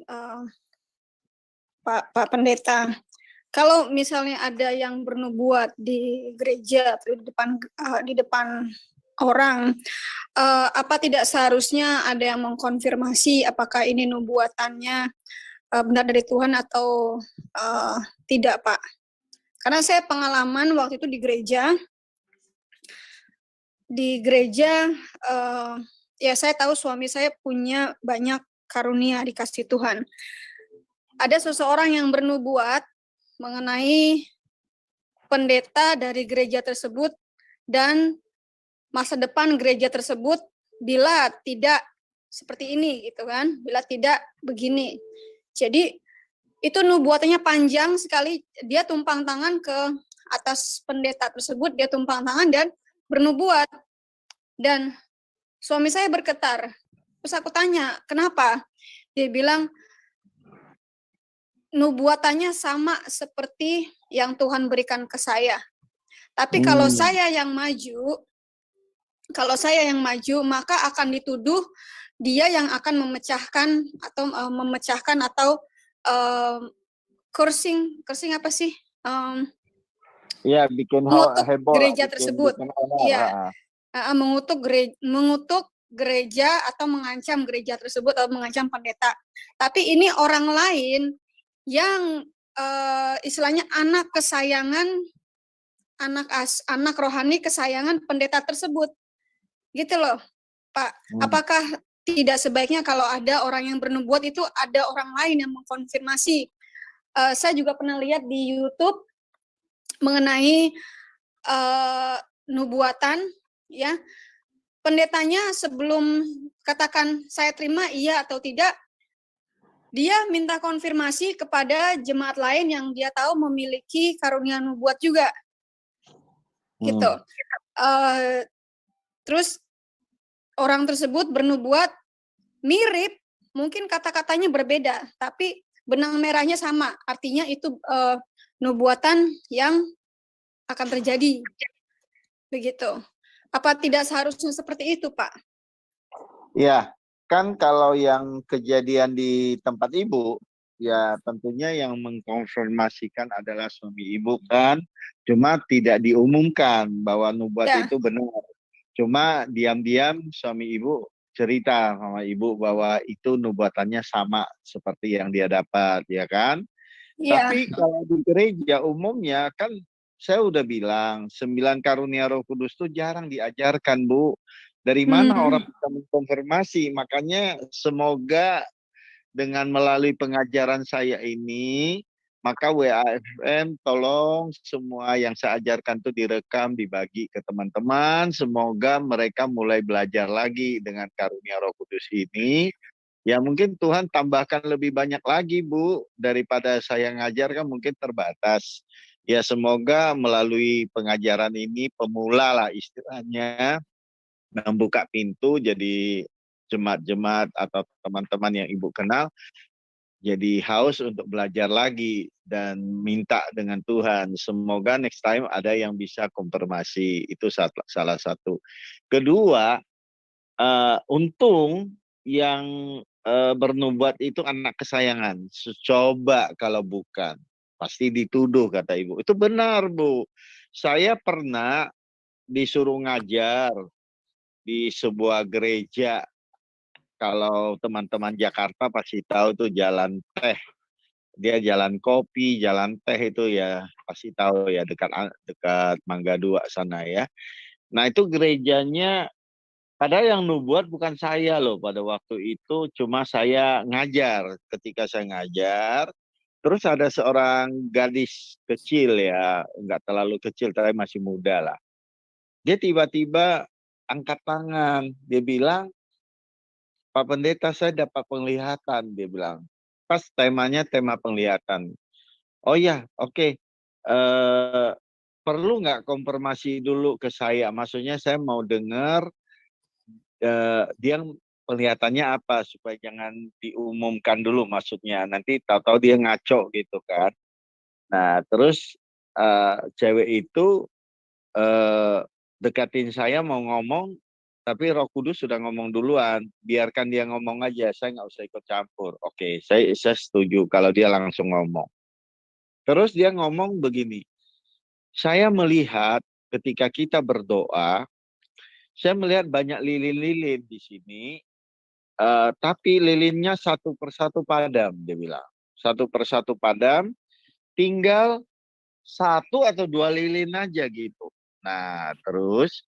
Pak Pendeta. Kalau misalnya ada yang bernubuat di gereja atau di depan orang, apa tidak seharusnya ada yang mengkonfirmasi apakah ini nubuatannya benar dari Tuhan atau tidak, Pak? Karena saya pengalaman waktu itu di gereja, ya saya tahu suami saya punya banyak karunia dikasih Tuhan. Ada seseorang yang bernubuat mengenai pendeta dari gereja tersebut dan masa depan gereja tersebut bila tidak seperti ini gitu kan, bila tidak begini. Jadi itu nubuatannya panjang sekali, dia tumpang tangan ke atas pendeta tersebut, dia tumpang tangan dan bernubuat. Dan suami saya bergetar. Terus aku tanya, kenapa? Dia bilang, nubuatannya sama seperti yang Tuhan berikan ke saya. Tapi kalau saya yang maju, maka akan dituduh dia yang akan memecahkan atau cursing apa sih? Iya, bikin heboh gereja lah, tersebut. Iya, mengutuk gereja atau mengancam gereja tersebut atau mengancam pendeta. Tapi ini orang lain yang istilahnya anak kesayangan, anak rohani kesayangan pendeta tersebut, gitu loh, Pak. Apakah tidak sebaiknya kalau ada orang yang bernubuat itu ada orang lain yang mengkonfirmasi? Saya juga pernah lihat di YouTube mengenai nubuatan, ya. Pendetanya sebelum katakan saya terima iya atau tidak, dia minta konfirmasi kepada jemaat lain yang dia tahu memiliki karunia nubuat juga, gitu. Terus orang tersebut bernubuat mirip, mungkin kata-katanya berbeda, tapi benang merahnya sama. Artinya itu nubuatan yang akan terjadi, begitu. Apa tidak seharusnya seperti itu, Pak? Ya, kan kalau yang kejadian di tempat Ibu, ya tentunya yang mengkonfirmasikan adalah suami Ibu kan, cuma tidak diumumkan bahwa nubuat itu benar. Cuma diam-diam suami Ibu cerita sama Ibu bahwa itu nubuatannya sama seperti yang dia dapat, ya kan? Tapi kalau di gereja umumnya kan saya udah bilang 9 karunia Roh Kudus itu jarang diajarkan, Bu. Dari mana orang bisa mengkonfirmasi? Makanya semoga dengan melalui pengajaran saya ini, maka WAFM tolong semua yang saya ajarkan itu direkam, dibagi ke teman-teman. Semoga mereka mulai belajar lagi dengan karunia Roh Kudus ini. Ya mungkin Tuhan tambahkan lebih banyak lagi, Bu. Daripada saya ngajar kan mungkin terbatas. Ya semoga melalui pengajaran ini pemula lah istilahnya, membuka pintu jadi jemaat-jemaat atau teman-teman yang Ibu kenal jadi haus untuk belajar lagi dan minta dengan Tuhan. Semoga next time ada yang bisa konfirmasi, itu salah satu. Kedua, untung yang bernubuat itu anak kesayangan. Coba kalau bukan, pasti dituduh kata Ibu. Itu benar, Bu. Saya pernah disuruh ngajar di sebuah gereja. Kalau teman-teman Jakarta pasti tahu tuh Jalan Teh. Dia Jalan Kopi, Jalan Teh itu ya pasti tahu ya, dekat Mangga 2 sana ya. Nah itu gerejanya, padahal yang nubuat bukan saya loh pada waktu itu, cuma saya ngajar. Ketika saya ngajar, terus ada seorang gadis kecil ya, nggak terlalu kecil tapi masih muda lah. Dia tiba-tiba angkat tangan, dia bilang, Pak Pendeta saya dapat penglihatan, dia bilang. Pas temanya tema penglihatan. Oh ya, oke. Perlu nggak konfirmasi dulu ke saya? Maksudnya saya mau dengar dia penglihatannya apa supaya jangan diumumkan dulu maksudnya. Nanti tahu-tahu dia ngaco gitu kan. Nah terus cewek itu dekatin saya mau ngomong, tapi Roh Kudus sudah ngomong duluan. Biarkan dia ngomong aja, saya nggak usah ikut campur. Oke, saya setuju kalau dia langsung ngomong. Terus dia ngomong begini, saya melihat ketika kita berdoa, saya melihat banyak lilin-lilin di sini, tapi lilinnya satu persatu padam, dia bilang. Satu persatu padam, tinggal 1 atau 2 lilin aja gitu. Nah, terus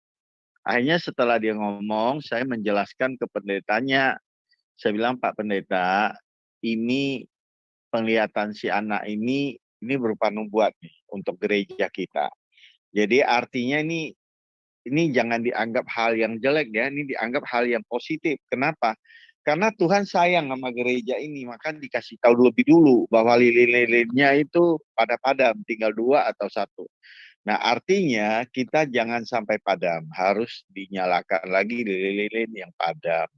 akhirnya setelah dia ngomong, saya menjelaskan ke pendetanya. Saya bilang, Pak Pendeta, ini penglihatan si anak ini berupa nubuat nih untuk gereja kita. Jadi artinya ini jangan dianggap hal yang jelek ya, ini dianggap hal yang positif. Kenapa? Karena Tuhan sayang sama gereja ini, maka dikasih tahu lebih dulu bahwa lilin-lilinnya itu padam, tinggal 2 atau 1. Nah artinya kita jangan sampai padam, harus dinyalakan lagi lilin-lilin yang padam.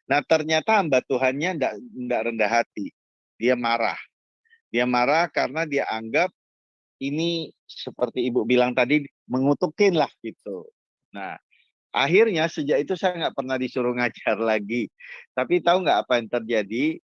Nah ternyata hamba Tuhannya enggak rendah hati, dia marah. Dia marah karena dia anggap ini seperti Ibu bilang tadi, mengutukin lah gitu. Nah, akhirnya sejak itu saya nggak pernah disuruh ngajar lagi. Tapi tahu nggak apa yang terjadi?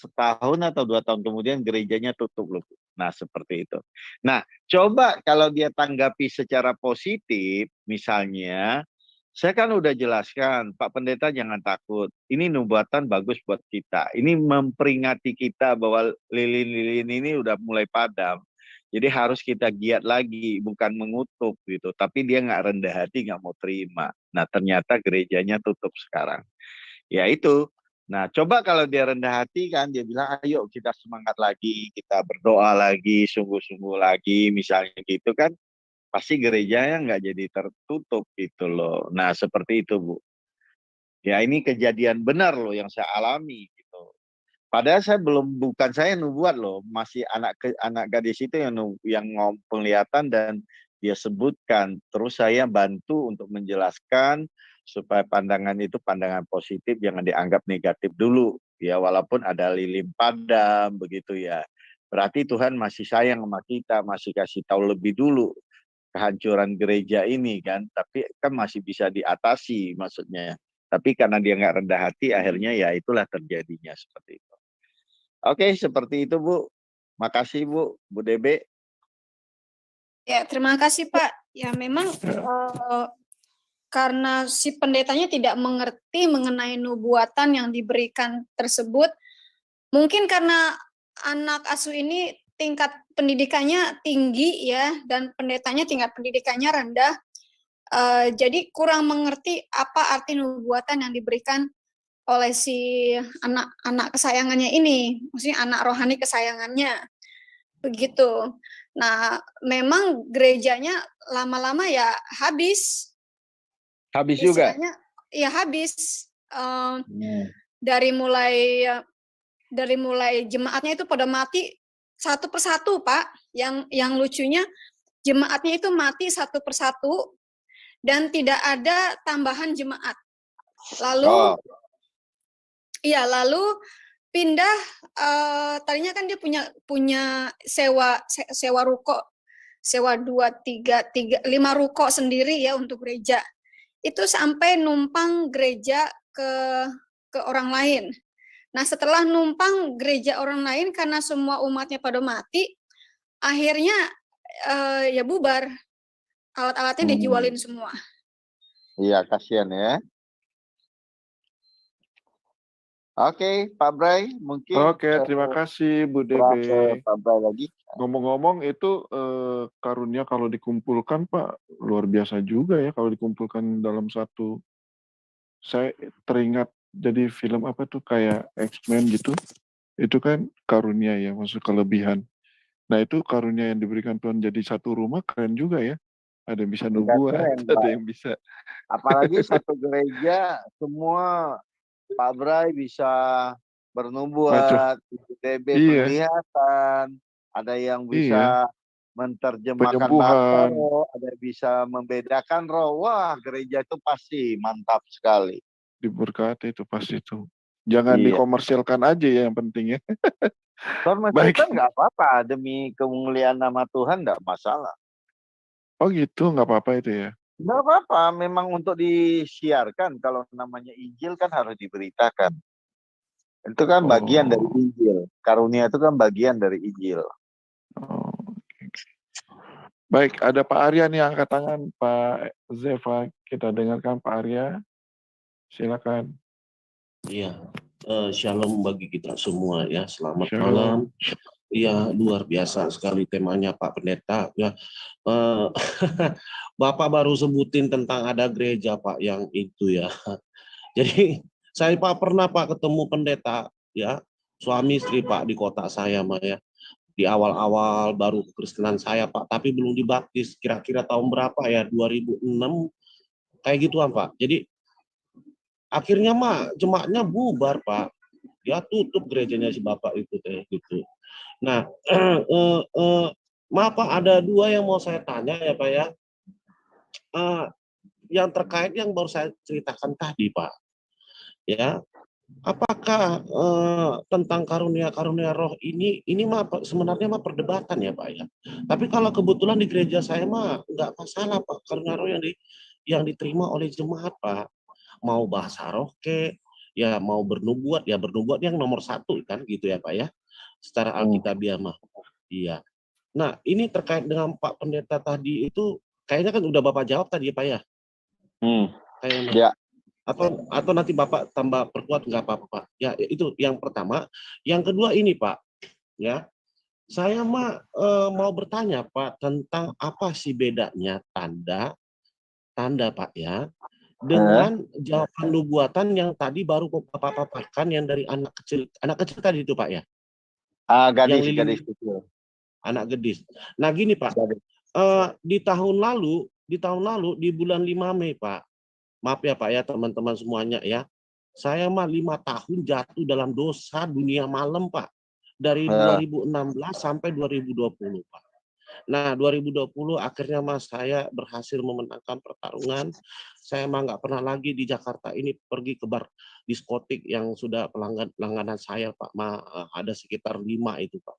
Setahun atau 2 tahun kemudian gerejanya tutup loh. Nah, seperti itu. Nah, coba kalau dia tanggapi secara positif, misalnya, saya kan udah jelaskan, Pak Pendeta jangan takut. Ini nubuatan bagus buat kita. Ini memperingati kita bahwa lilin-lilin ini udah mulai padam. Jadi harus kita giat lagi, bukan mengutuk gitu. Tapi dia nggak rendah hati, nggak mau terima. Nah ternyata gerejanya tutup sekarang. Ya itu. Nah coba kalau dia rendah hati kan, dia bilang ayo kita semangat lagi, kita berdoa lagi, sungguh-sungguh lagi, misalnya gitu kan. Pasti gerejanya nggak jadi tertutup gitu loh. Nah seperti itu Bu. Ya ini kejadian benar loh yang saya alami gitu. Padahal bukan saya nubuat loh, masih anak gadis itu yang penglihatan dan dia sebutkan. Terus saya bantu untuk menjelaskan supaya pandangan itu pandangan positif, jangan dianggap negatif dulu. Ya walaupun ada lilin padam begitu ya. Berarti Tuhan masih sayang sama kita, masih kasih tahu lebih dulu kehancuran gereja ini kan, tapi kan masih bisa diatasi maksudnya. Tapi karena dia nggak rendah hati, akhirnya ya itulah terjadinya seperti itu. Oke, seperti itu Bu. Makasih Bu Debe. Ya, terima kasih Pak. Ya memang karena si pendetanya tidak mengerti mengenai nubuatan yang diberikan tersebut, mungkin karena anak asuh ini tingkat pendidikannya tinggi ya, dan pendetanya tingkat pendidikannya rendah, jadi kurang mengerti apa arti nubuatan yang diberikan oleh si anak kesayangannya ini, maksudnya anak rohani kesayangannya, begitu. Nah, memang gerejanya lama-lama ya habis. Habis juga? Ya habis. Dari mulai jemaatnya itu pada mati satu persatu Pak. Yang lucunya jemaatnya itu mati satu persatu dan tidak ada tambahan jemaat. Lalu lalu pindah, tadinya kan dia punya sewa ruko, sewa 2, 3, 5 ruko sendiri ya untuk gereja. Itu sampai numpang gereja ke orang lain. Nah, setelah numpang gereja orang lain karena semua umatnya pada mati, akhirnya ya bubar. Alat-alatnya dijualin semua. Iya, kasihan ya. Oke, Pak Bray, mungkin. Oke, terima kasih Bu Debe. Pak Bray lagi. Ngomong-ngomong itu karunia kalau dikumpulkan Pak, luar biasa juga ya kalau dikumpulkan dalam satu. Saya teringat jadi film apa tuh kayak X-Men gitu. Itu kan karunia ya, maksud kelebihan. Nah itu karunia yang diberikan Tuhan jadi satu rumah keren juga ya. Ada yang bisa nubuat, ada yang bisa. Apalagi satu gereja semua Pak Bray bisa bernubuat, DB penglihatan, ada yang bisa menerjemahkan bahasa roh, ada yang bisa membedakan roh. Wah, gereja itu pasti mantap sekali. Diberkati itu pasti itu. Jangan dikomersilkan aja ya yang penting ya. Komersilkan nggak apa-apa, demi kemuliaan nama Tuhan nggak masalah. Oh gitu, nggak apa-apa itu ya? Nggak apa-apa, memang untuk disiarkan. Kalau namanya Injil kan harus diberitakan. Itu kan bagian dari Injil. Karunia itu kan bagian dari Injil. Baik, ada Pak Arya nih angkat tangan. Pak Zeva, kita dengarkan Pak Arya. Silakan. Iya, shalom bagi kita semua ya. Selamat malam. Iya, luar biasa sekali temanya Pak Pendeta. Ya, Bapak baru sebutin tentang ada gereja Pak yang itu ya. Jadi saya Pak pernah Pak ketemu pendeta ya, suami istri Pak di kota saya Pak ya. Di awal-awal baru kekristenan saya Pak, tapi belum dibaptis. Kira-kira tahun berapa ya? 2006 kayak gituan Pak. Jadi akhirnya mah jemaatnya bubar Pak. Ya tutup gerejanya si Bapak itu gitu. Nah, maaf Pak, ada dua yang mau saya tanya ya Pak ya. Yang terkait yang baru saya ceritakan tadi Pak. Ya, apakah tentang karunia-karunia roh ini mah sebenarnya mah perdebatan ya Pak ya. Tapi kalau kebetulan di gereja saya mah nggak masalah Pak, karunia roh yang diterima oleh jemaat Pak. Mau bahasa roh ya mau bernubuat ya, bernubuat yang nomor 1 kan gitu ya Pak ya. Secara alkitabiah mah. Iya. Nah, ini terkait dengan Pak Pendeta tadi itu kayaknya kan udah Bapak jawab tadi ya Pak ya. Kayaknya. Ya. Atau nanti Bapak tambah perkuat nggak apa-apa Pak. Ya itu yang pertama. Yang kedua ini Pak, ya saya mah mau bertanya Pak tentang apa sih bedanya tanda Pak ya dengan jawaban nubuatan yang tadi baru Bapak paparkan yang dari anak kecil tadi itu Pak ya. Gadis kecil. Anak gadis. Nah gini Pak, di tahun lalu di bulan 5 Mei Pak. Maaf ya Pak ya teman-teman semuanya ya. Saya mah 5 tahun jatuh dalam dosa dunia malam Pak. Dari 2016 sampai 2020 Pak. Nah 2020 akhirnya Mas saya berhasil memenangkan pertarungan. Saya mah nggak pernah lagi di Jakarta ini pergi ke bar diskotik yang sudah langganan saya Pak. Ada sekitar 5 itu Pak.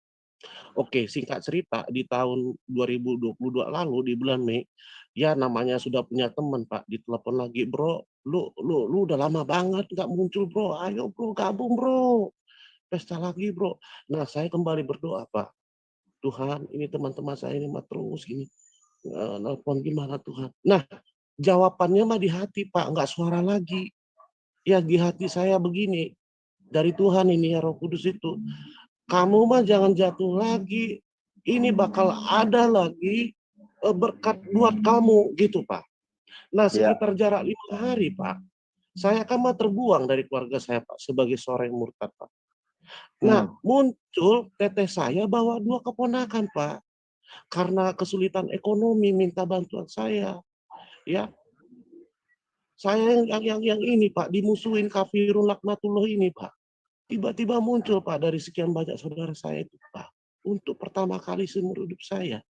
Oke, singkat cerita di tahun 2022 lalu di bulan Mei, ya namanya sudah punya teman Pak, ditelepon lagi, bro, lu udah lama banget nggak muncul bro, ayo bro gabung bro, pesta lagi bro. Nah saya kembali berdoa Pak, Tuhan ini teman-teman saya ini mah terus gini, nelpon gimana Tuhan. Nah jawabannya mah di hati Pak, nggak suara lagi. Ya di hati saya begini, dari Tuhan ini ya Roh Kudus itu, kamu mah jangan jatuh lagi, ini bakal ada lagi berkat buat kamu gitu Pak. Nah sekitar jarak 5 hari Pak, saya kan mah terbuang dari keluarga saya Pak sebagai seorang murtad Pak. Nah muncul teteh saya bawa 2 keponakan Pak, karena kesulitan ekonomi minta bantuan saya, ya. Saya yang ini Pak dimusuhin kafirun laknatullah ini Pak. Tiba-tiba muncul Pak dari sekian banyak saudara saya itu Pak. Untuk pertama kali seumur hidup saya.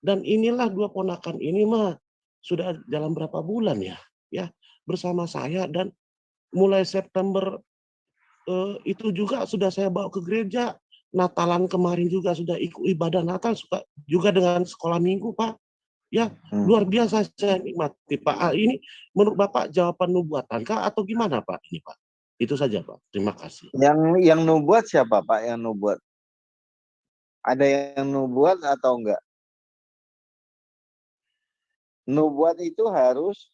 Dan inilah dua ponakan ini mah sudah dalam berapa bulan ya bersama saya, dan mulai September itu juga sudah saya bawa ke gereja. Natalan kemarin juga sudah ikut ibadah Natal juga dengan sekolah minggu, Pak. Ya, luar biasa saya nikmati, Pak. Ini menurut Bapak jawaban nubuatankah atau gimana, Pak? Ini, Pak. Itu saja, Pak. Terima kasih. Yang nubuat siapa, Pak? Yang nubuat? Ada yang nubuat atau enggak? Nubuat itu harus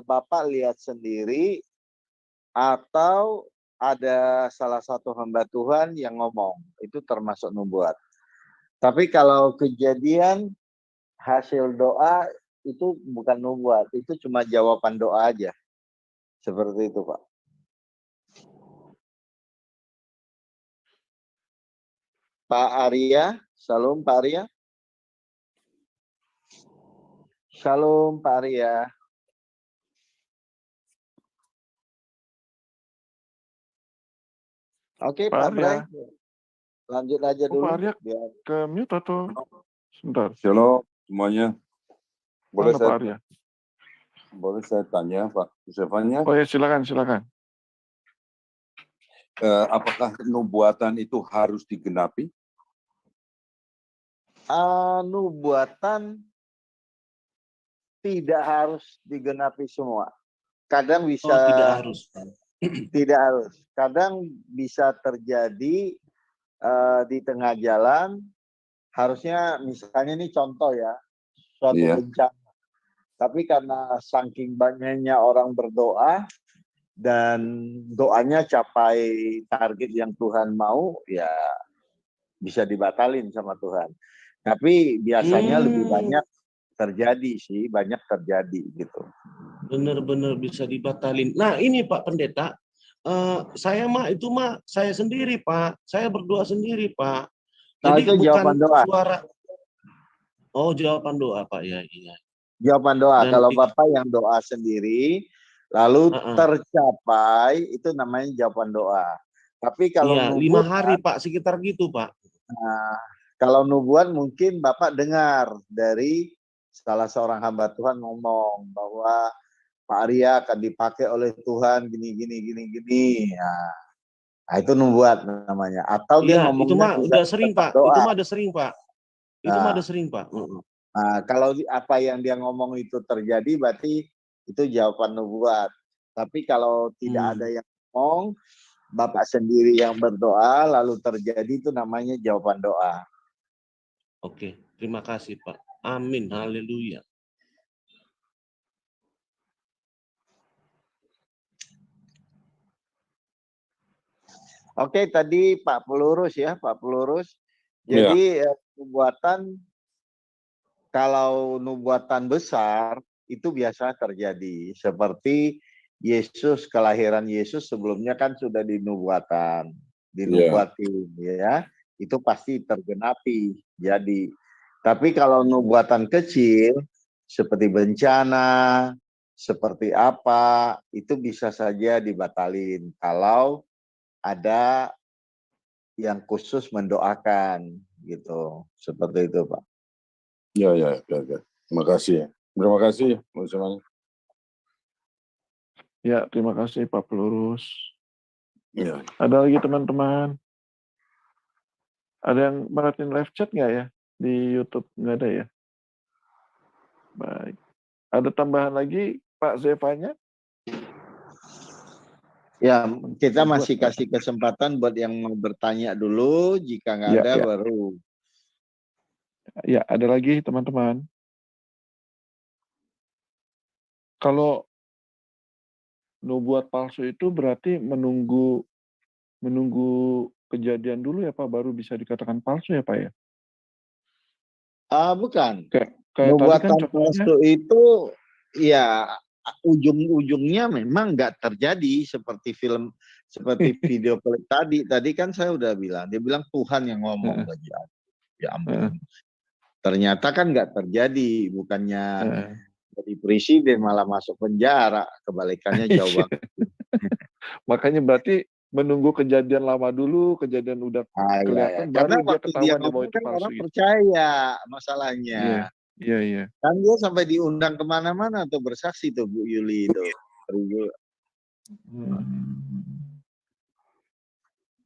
Bapak lihat sendiri atau ada salah satu hamba Tuhan yang ngomong. Itu termasuk nubuat. Tapi kalau kejadian hasil doa itu bukan nubuat, itu cuma jawaban doa aja. Seperti itu, Pak. Pak Arya, Shalom Pak Arya. Shalom Pak Arya. Oke Pak Bray, lanjut aja dulu. Pak Arya ke mute atau sebentar? Shalom semuanya. Boleh Pak Arya? Boleh saya tanya Pak Yusefanya? Oh ya, silakan. Apakah nubuatan itu harus digenapi? Nubuatan tidak harus digenapi semua. Kadang bisa tidak harus. Tidak harus. Kadang bisa terjadi di tengah jalan. Harusnya misalnya ini contoh ya, suatu bencana. Tapi karena saking banyaknya orang berdoa dan doanya capai target yang Tuhan mau, ya bisa dibatalin sama Tuhan. Tapi biasanya lebih banyak terjadi sih, banyak terjadi gitu. Benar-benar bisa dibatalin. Nah ini Pak Pendeta, saya saya sendiri Pak, saya berdoa sendiri Pak. Jadi itu jawaban doa. Suara. Oh, jawaban doa Pak, ya iya. Jawaban doa. Dan kalau Bapak yang doa sendiri, lalu tercapai, itu namanya jawaban doa. Tapi kalau nubuat, 5 hari Pak, sekitar gitu Pak. Nah, kalau nubuat mungkin Bapak dengar dari salah seorang hamba Tuhan ngomong bahwa Pak Arya akan dipakai oleh Tuhan gini. Nah, itu nubuat namanya. Atau dia ngomongnya itu mah udah sering Pak. Doa. Itu mah ada sering Pak. Itu mah ada sering Pak. Nah, kalau apa yang dia ngomong itu terjadi, berarti itu jawaban nubuat. Tapi kalau tidak ada yang ngomong, Bapak sendiri yang berdoa, lalu terjadi, itu namanya jawaban doa. Oke, terima kasih Pak. Amin, haleluya. Oke, tadi Pak Pelurus ya, Pak Pelurus. Jadi nubuatan, kalau nubuatan besar itu biasa terjadi. Seperti Yesus, kelahiran Yesus sebelumnya kan sudah dinubuatin ya. Itu pasti tergenapi. Jadi, tapi kalau nubuatan kecil seperti bencana, seperti apa, itu bisa saja dibatalin kalau ada yang khusus mendoakan gitu. Seperti itu, Pak. Ya. Terima kasih. Terima kasih, semuanya. Ya, terima kasih Pak Pelurus. Ya. Ada lagi teman-teman? Ada yang merhatiin live chat nggak ya? Di YouTube nggak ada ya? Baik. Ada tambahan lagi Pak Zevanya? Ya, kita masih kasih kesempatan buat yang mau bertanya dulu. Jika nggak ada, baru. Ya, ada lagi teman-teman. Kalau nubuat palsu itu berarti menunggu kejadian dulu ya Pak, baru bisa dikatakan palsu ya Pak ya? Bukan. Kayak nubuatan tadi kan palsu itu ya ujung-ujungnya memang nggak terjadi seperti film, seperti video klip tadi. Tadi kan saya udah bilang, dia bilang Tuhan yang ngomong saja. Ya ampun. Ternyata kan nggak terjadi, bukannya jadi presiden malah masuk penjara, kebalikannya jauh banget. Makanya berarti menunggu kejadian lama dulu, kejadian udah Ah, kelihatan, Karena baru dia waktu dia ketahuan bahwa ngomong itu kan palsu orang gitu. percaya Iya, masalahnya. iya. Kan dia sampai diundang kemana-mana tuh bersaksi tuh Bu Yuli itu.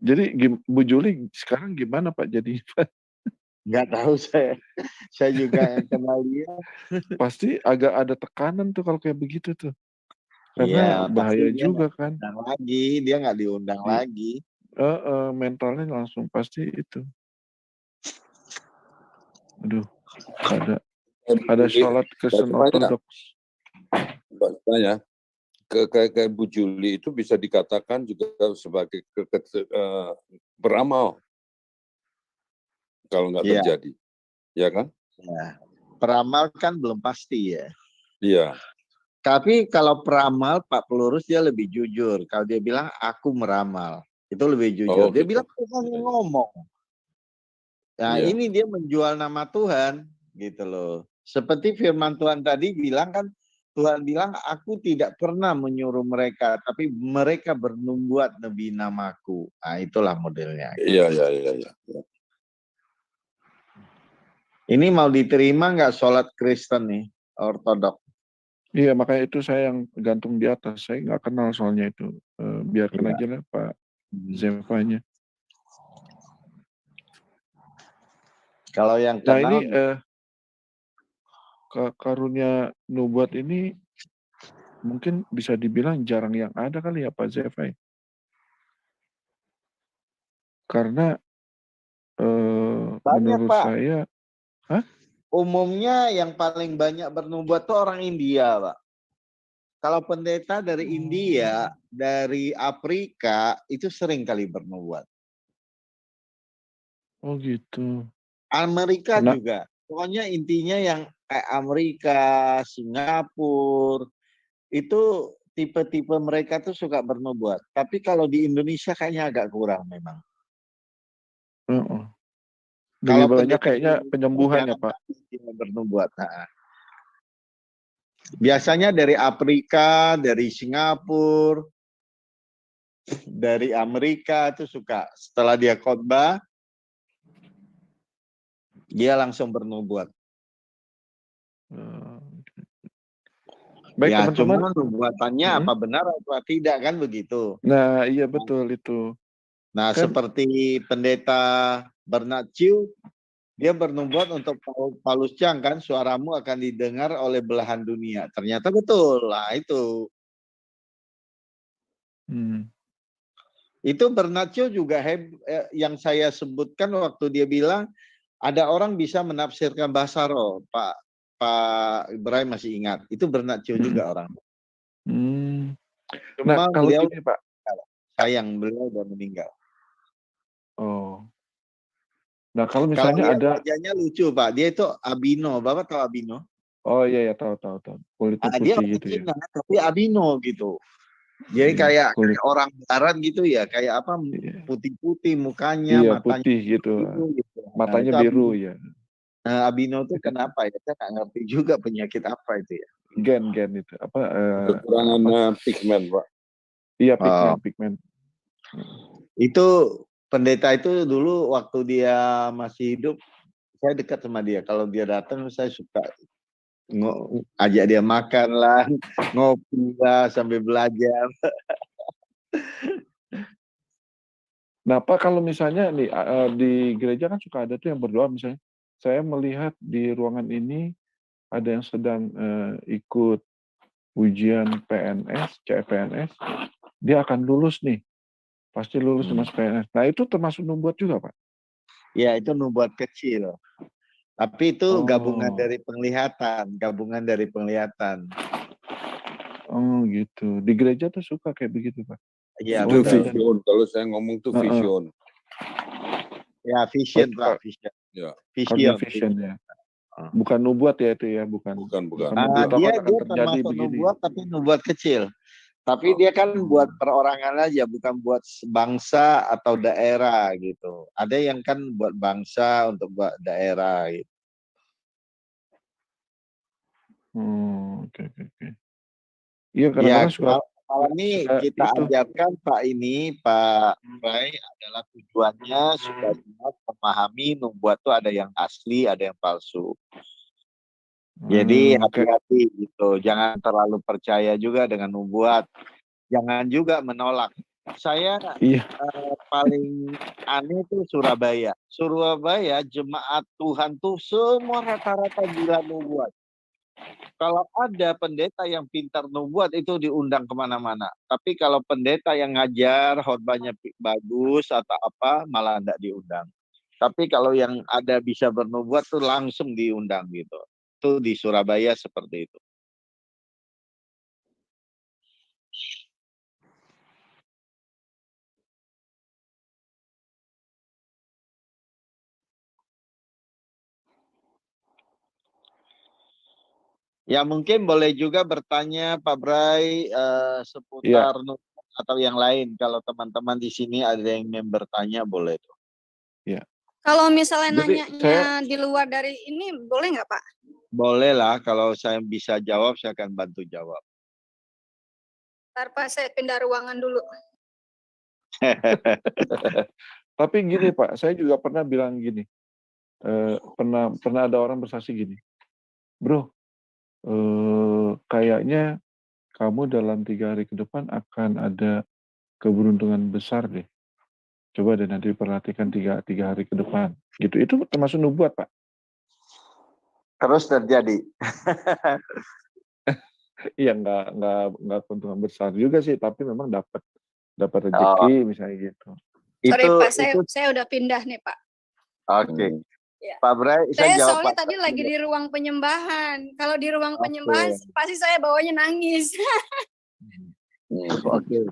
Jadi Bu Juli sekarang gimana Pak jadi? Nggak tahu saya juga yang kenal dia. Pasti agak ada tekanan tuh kalau kayak begitu tuh. Iya, Karena bahaya pasti dia juga nggak kan. diundang lagi, dia nggak diundang lagi. Mentalnya langsung pasti itu. Aduh, ada sholat Kristen Ortodoks. Banyak. Ke Bu Juli itu bisa dikatakan juga sebagai beramal kalau nggak terjadi, ya kan? Ya. Peramal kan belum pasti ya. Iya. Tapi kalau peramal Pak Pelurus dia lebih jujur. Kalau dia bilang aku meramal, itu lebih jujur. Dia bilang Tuhan yang ngomong. Nah ini dia menjual nama Tuhan gitu loh. Seperti firman Tuhan tadi bilang kan, Tuhan bilang aku tidak pernah menyuruh mereka, tapi mereka bernubuat demi namaku. Nah itulah modelnya. Iya. Ini mau diterima nggak sholat Kristen nih, Ortodok? Iya, makanya itu saya yang gantung di atas. Saya nggak kenal soalnya itu. Biarkan aja lah Pak Zevanya. Kalau yang Nah kenal, ini karunia nubuat ini mungkin bisa dibilang jarang yang ada kali ya Pak Zevai. Karena menurut Pak. saya, umumnya yang paling banyak bernubuat tuh orang India, Pak. Kalau pendeta dari India, dari Afrika, itu sering kali bernubuat. Oh gitu. Amerika juga. Pokoknya intinya yang kayak Amerika, Singapura, itu tipe-tipe mereka tuh suka bernubuat. Tapi kalau di Indonesia kayaknya agak kurang memang. Lebih banyak kayaknya penyembuhan ya Pak. Bernubuat. Biasanya dari Afrika, dari Singapura, dari Amerika itu suka. Setelah dia khotbah, dia langsung bernubuat. Baik ya, teman-teman. cuma nubuatannya apa benar apa tidak kan begitu. Nah iya betul itu. Nah kan, seperti pendeta Bernard Chiu, dia bernubuat untuk Paulus Chang kan, suaramu akan didengar oleh belahan dunia. Ternyata betul lah itu. Itu Bernard Chiu juga yang saya sebutkan waktu dia bilang ada orang bisa menafsirkan bahasa roh. Pak Ibrahim masih ingat. Itu Bernard Chiu juga orang. Cuma nah kalau beliau gini Pak, sayang beliau udah meninggal. Oh. Nah kalau misalnya kalau wajahnya lucu Pak, dia itu albino. Bapak tahu albino? Oh iya tahu. Kulitnya putih dia gitu ya. Tapi albino gitu. Jadi kayak orang barat gitu ya, kayak apa putih-putih mukanya, iya, matanya putih gitu. Matanya biru ya. Nah, albino itu kenapa ya? Saya nggak ngerti juga penyakit apa itu ya. Gen itu apa? Kekurangan pigmen Pak. Iya pigmen. Itu pendeta itu dulu waktu dia masih hidup, saya dekat sama dia. Kalau dia datang saya suka ajak dia makan lah, ngopi lah, sambil belajar. Nah Pak, kalau misalnya nih di gereja kan suka ada tuh yang berdoa, misalnya saya melihat di ruangan ini ada yang sedang ikut ujian PNS, CPNS, dia akan lulus nih, pasti lulus masuk PNS. Nah itu termasuk nubuat juga Pak? Ya itu nubuat kecil. Tapi itu gabungan dari penglihatan. Oh gitu. Di gereja tuh suka kayak begitu Pak? Iya, itu vision. Kalau saya ngomong tuh vision. Ya vision Pak, vision. Ya. Vision ya. Bukan nubuat ya itu ya, bukan. Dia termasuk nubuat tapi nubuat kecil. Tapi dia kan buat perorangan aja, bukan buat bangsa atau daerah gitu. Ada yang kan buat bangsa untuk buat daerah gitu. Oke. Iya kadang-kadang suka ini kita ajarkan Pak Bray adalah tujuannya supaya memahami nubuat itu ada yang asli, ada yang palsu. Jadi hati-hati gitu, jangan terlalu percaya juga dengan nubuat, jangan juga menolak. Saya paling aneh itu Surabaya. Surabaya jemaat Tuhan tuh semua rata-rata gila nubuat. Kalau ada pendeta yang pintar nubuat itu diundang kemana-mana. Tapi kalau pendeta yang ngajar, khotbahnya bagus atau apa, malah tidak diundang. Tapi kalau yang ada bisa bernubuat tuh langsung diundang gitu. Itu di Surabaya seperti itu. Ya mungkin boleh juga bertanya Pak Bray seputar nubuat atau yang lain. Kalau teman-teman di sini ada yang bertanya boleh tuh. Ya. Kalau misalnya nanyanya di luar dari ini boleh nggak Pak? Boleh lah, kalau saya bisa jawab saya akan bantu jawab. Ntar Pak saya pindah ruangan dulu. Tapi gini Pak, saya juga pernah bilang gini, pernah ada orang bersaksi gini, bro, kayaknya kamu dalam 3 hari ke depan akan ada keberuntungan besar deh. Coba deh nanti perhatikan 3 hari ke depan. Gitu. Itu termasuk nubuat, Pak. Terus terjadi. Iya, nggak keuntungan besar juga sih, tapi memang dapat rezeki misalnya gitu. Sorry Pak, saya udah pindah nih Pak. Oke. Ya. Pak Bray, saya jawab soalnya Pak. tadi lagi di ruang penyembahan. Kalau di ruang penyembahan pasti saya bawanya nangis. Oke.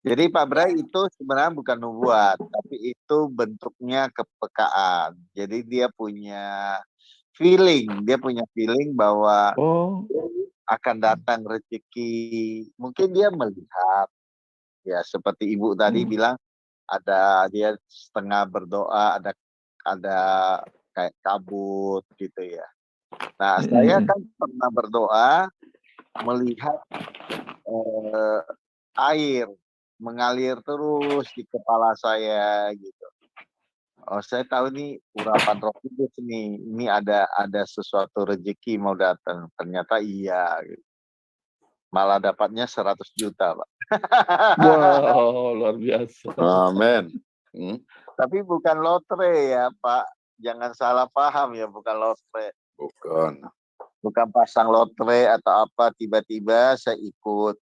Jadi Pak Bray itu sebenarnya bukan nubuat, tapi itu bentuknya kepekaan. Jadi dia punya feeling bahwa akan datang rezeki. Mungkin dia melihat, ya seperti Ibu tadi bilang, dia setengah berdoa, ada kayak kabut gitu ya. Nah, saya kan pernah berdoa melihat air mengalir terus di kepala saya gitu. Oh, saya tahu ini urapan Roh Kudus nih. Ini ada sesuatu rezeki mau datang. Ternyata iya gitu. Malah dapatnya 100 juta, Pak. Wow, luar biasa. Amin. Tapi bukan lotre ya, Pak. Jangan salah paham ya, bukan lotre. Bukan pasang lotre atau apa, tiba-tiba saya ikut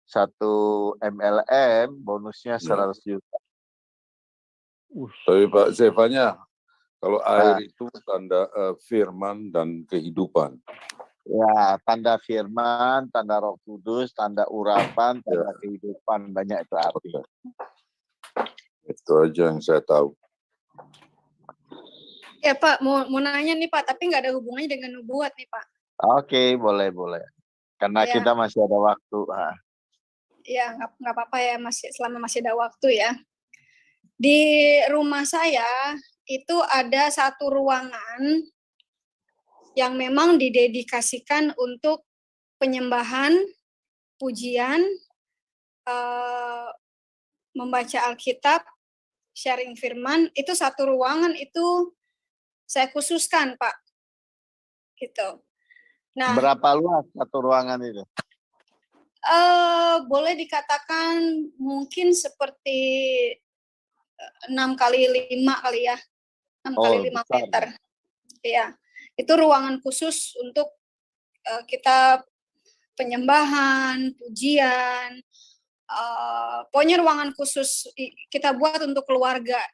1 MLM, bonusnya 100 juta. Tapi Pak Zevanya, kalau air itu tanda firman dan kehidupan. Ya, tanda firman, tanda Roh Kudus, tanda urapan, tanda kehidupan, banyak itu arti. Itu aja yang saya tahu. Ya Pak, mau nanya nih Pak, tapi nggak ada hubungannya dengan nubuat nih Pak. Oke, boleh. Karena kita masih ada waktu. Ya, nggak apa-apa ya, selama masih ada waktu ya. Di rumah saya itu ada satu ruangan yang memang didedikasikan untuk penyembahan, pujian, membaca Alkitab, sharing firman. Itu satu ruangan itu saya khususkan Pak. Gitu. Nah, berapa luas satu ruangan itu? Boleh dikatakan mungkin seperti 6x5 kali ya, 6x5 meter. Iya, itu ruangan khusus untuk kita penyembahan, pujian, pokoknya ruangan khusus kita buat untuk keluarga,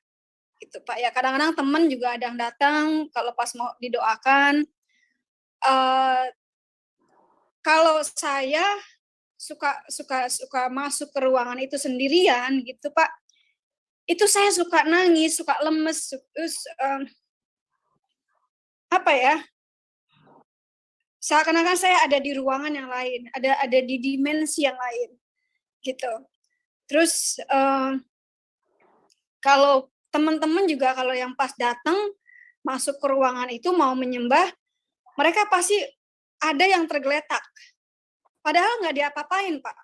gitu Pak. Ya kadang-kadang teman juga ada yang datang kalau pas mau didoakan. Kalau saya suka masuk ke ruangan itu sendirian gitu Pak, itu saya suka nangis, suka lemes, terus seakan-akan saya ada di ruangan yang lain, ada di dimensi yang lain gitu. Terus kalau teman-teman juga kalau yang pas datang masuk ke ruangan itu mau menyembah, mereka pasti ada yang tergeletak. Padahal nggak diapa-apain, Pak.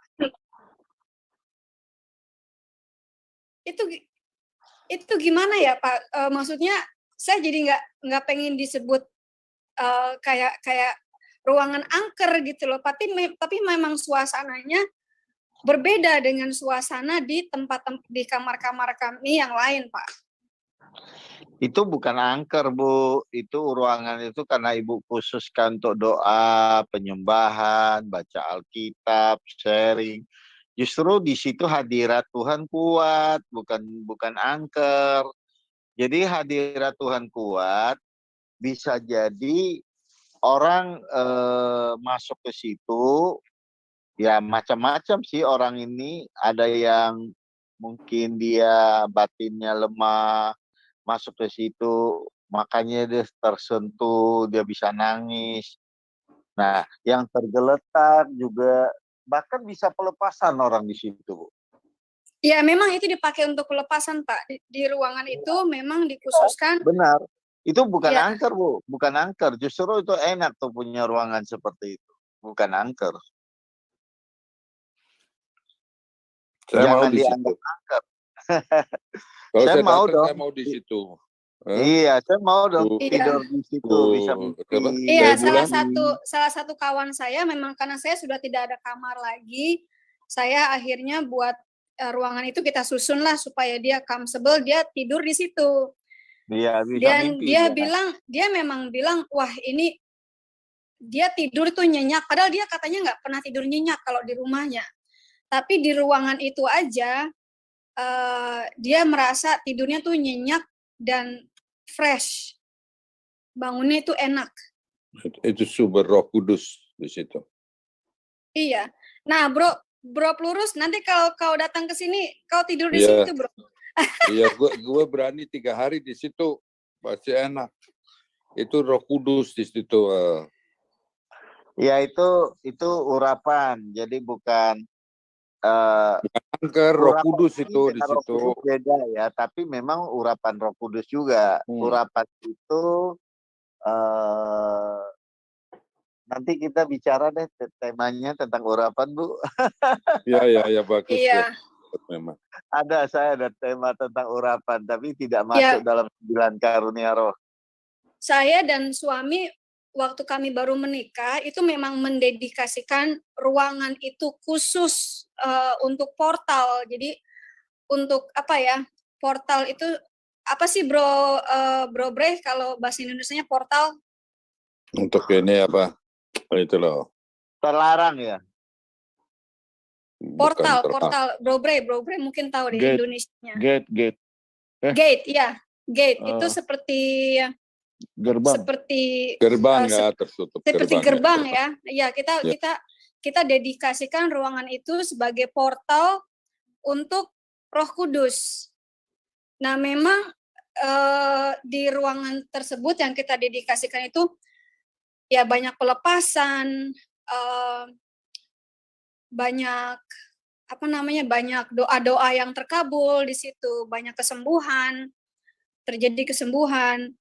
itu gimana ya Pak? Maksudnya saya jadi nggak pengen disebut kayak ruangan angker gitu loh. Tapi memang suasananya berbeda dengan suasana di di kamar-kamar kami yang lain, Pak. Itu bukan angker, Bu. Itu ruangan itu karena Ibu khususkan untuk doa, penyembahan, baca Alkitab, sharing. Justru di situ hadirat Tuhan kuat, bukan angker. Jadi hadirat Tuhan kuat, bisa jadi orang masuk ke situ, ya macam-macam sih orang ini. Ada yang mungkin dia batinnya lemah, masuk ke situ, makanya dia tersentuh, dia bisa nangis. Nah, yang tergeletak juga, bahkan bisa pelepasan orang di situ. Ya, memang itu dipakai untuk pelepasan, Pak. Di ruangan itu memang dikhususkan. Benar. Itu bukan Ya. angker, Bu. Bukan angker. Justru itu enak tuh punya ruangan seperti itu. Bukan angker. Jangan dianggap angker. Kalau saya mau datang, dong. saya mau di situ. Iya, saya mau dong tidur di situ. Bisa Iya, salah satu kawan saya memang karena saya sudah tidak ada kamar lagi, saya akhirnya buat ruangan itu kita susun lah supaya dia comfortable, dia tidur di situ. Iya, bisa Dan mimpi, dia memang bilang, wah ini dia tidur tuh nyenyak, padahal dia katanya nggak pernah tidur nyenyak kalau di rumahnya. Tapi di ruangan itu aja dia merasa tidurnya tuh nyenyak dan fresh. Bangunnya itu enak. Itu sumber Roh Kudus di situ. Iya. Nah, Bro Plurus, nanti kalau kau datang ke sini, kau tidur di situ, Bro. Iya, gue berani 3 hari di situ, pasti enak. Itu Roh Kudus di situ. Ya itu urapan, jadi bukan angker, Roh Kudus itu di situ. Roh Kudus beda ya, tapi memang urapan Roh Kudus juga. Urapan itu nanti kita bicara deh temanya tentang urapan, Bu. Iya, bagus. Iya. Memang. Saya ada tema tentang urapan, tapi tidak masuk dalam 9 karunia roh. Saya dan suami waktu kami baru menikah itu memang mendedikasikan ruangan itu khusus untuk portal. Jadi untuk apa ya? Portal itu apa sih, Bro Bre, kalau bahasa Indonesianya portal? Untuk ini apa? Itu loh. Terlarang ya? Portal, Bro Bre mungkin tahu di Indonesianya. Gate. Gate, ya. Gate itu seperti gerbang. Gerbang ya, tertutup. Seperti gerbang ya. Iya, kita dedikasikan ruangan itu sebagai portal untuk Roh Kudus. Nah, memang di ruangan tersebut yang kita dedikasikan itu ya banyak pelepasan, banyak banyak doa-doa yang terkabul di situ, banyak terjadi kesembuhan,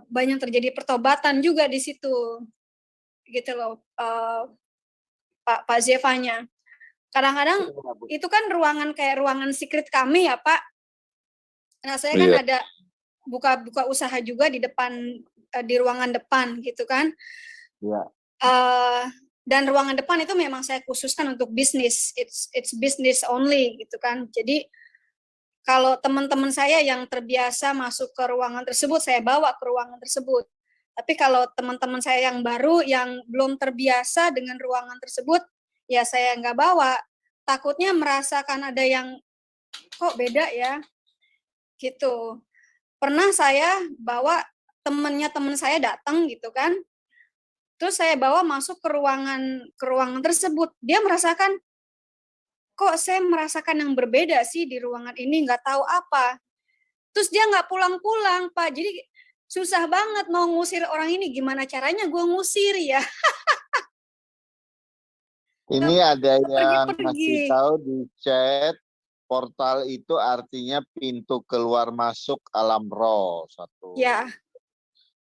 banyak terjadi pertobatan juga di situ, gitu loh, Pak Zevanya. Kadang-kadang itu kan ruangan kayak ruangan secret kami ya, Pak. Nah, saya kan ada buka usaha juga di depan, di ruangan depan gitu kan. Iya. Dan ruangan depan itu memang saya khususkan untuk bisnis, it's business only gitu kan. Jadi kalau teman-teman saya yang terbiasa masuk ke ruangan tersebut, saya bawa ke ruangan tersebut. Tapi kalau teman-teman saya yang baru, yang belum terbiasa dengan ruangan tersebut, ya saya nggak bawa. Takutnya merasakan ada yang kok beda ya, gitu. Pernah saya bawa teman saya datang gitu kan. Terus saya bawa masuk ke ruangan tersebut. Dia merasakan, kok saya merasakan yang berbeda sih di ruangan ini, nggak tahu apa. Terus dia nggak pulang-pulang, Pak. Jadi susah banget mau ngusir orang ini. Gimana caranya gue ngusir ya? Ini ada yang ngasih tahu di chat, portal itu artinya pintu keluar masuk alam roh. Satu. Ya.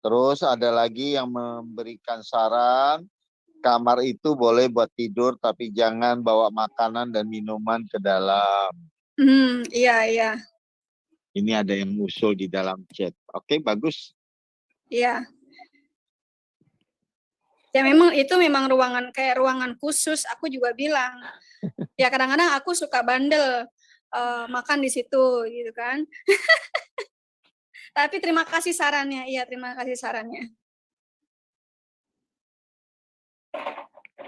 Terus ada lagi yang memberikan saran, kamar itu boleh buat tidur tapi jangan bawa makanan dan minuman ke dalam. Iya, iya, Ini ada yang muncul di dalam chat. Oke, bagus. iya. Ya memang itu memang ruangan kayak ruangan khusus. Aku juga bilang, ya kadang-kadang aku suka bandel makan di situ gitu kan. Tapi terima kasih sarannya. Iya, terima kasih sarannya.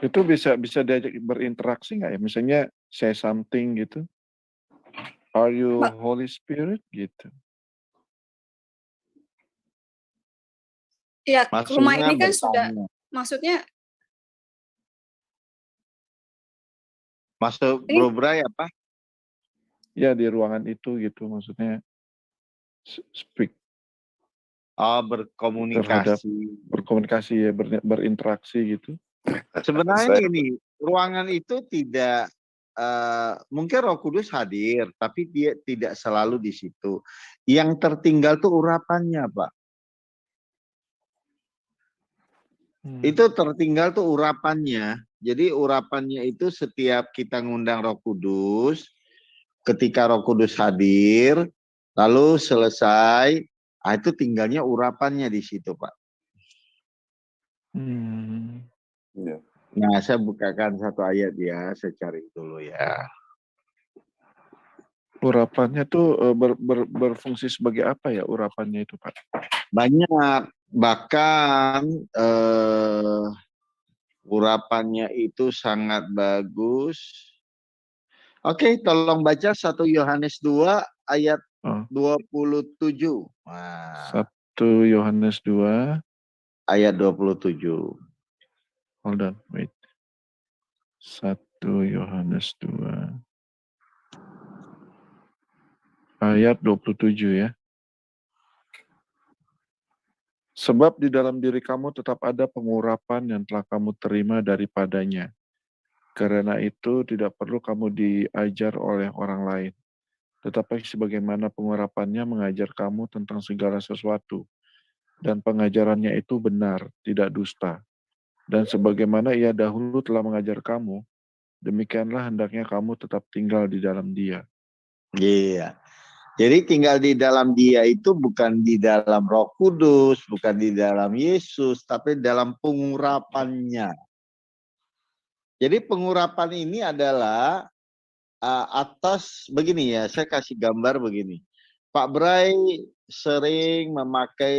Itu bisa diajak berinteraksi nggak ya? Misalnya say something gitu. Are you Holy Spirit gitu? Ya, rumah Maksudnya ini kan bertanya. sudah, maksudnya Masuk ini Bro Bray apa? Ya di ruangan itu gitu maksudnya speak terhadap berkomunikasi ya berinteraksi gitu. Sebenarnya ini ruangan itu tidak mungkin Roh Kudus hadir, tapi dia tidak selalu di situ. Yang tertinggal tuh urapannya, Pak. Itu tertinggal tuh urapannya. Jadi urapannya itu setiap kita ngundang Roh Kudus, ketika Roh Kudus hadir, lalu selesai, itu tinggalnya urapannya di situ, Pak. Nah, saya bukakan satu ayat ya, saya cari dulu ya. Urapannya tuh berfungsi sebagai apa ya urapannya itu, Pak? Banyak, bahkan urapannya itu sangat bagus. Oke, tolong baca 1 Yohanes 2 ayat 27. Nah. 1 Yohanes 2 ayat 27. Hold on, wait. 1 Yohanes 2 ayat 27 ya. Sebab di dalam diri kamu tetap ada pengurapan yang telah kamu terima daripadanya. Karena itu tidak perlu kamu diajar oleh orang lain. Tetapi sebagaimana pengurapannya mengajar kamu tentang segala sesuatu. Dan pengajarannya itu benar, tidak dusta. Dan sebagaimana ia dahulu telah mengajar kamu, demikianlah hendaknya kamu tetap tinggal di dalam dia. Iya. Jadi tinggal di dalam dia itu bukan di dalam Roh Kudus, bukan di dalam Yesus, tapi dalam pengurapannya. Jadi pengurapan ini adalah atas begini ya, saya kasih gambar begini. Pak Bray sering memakai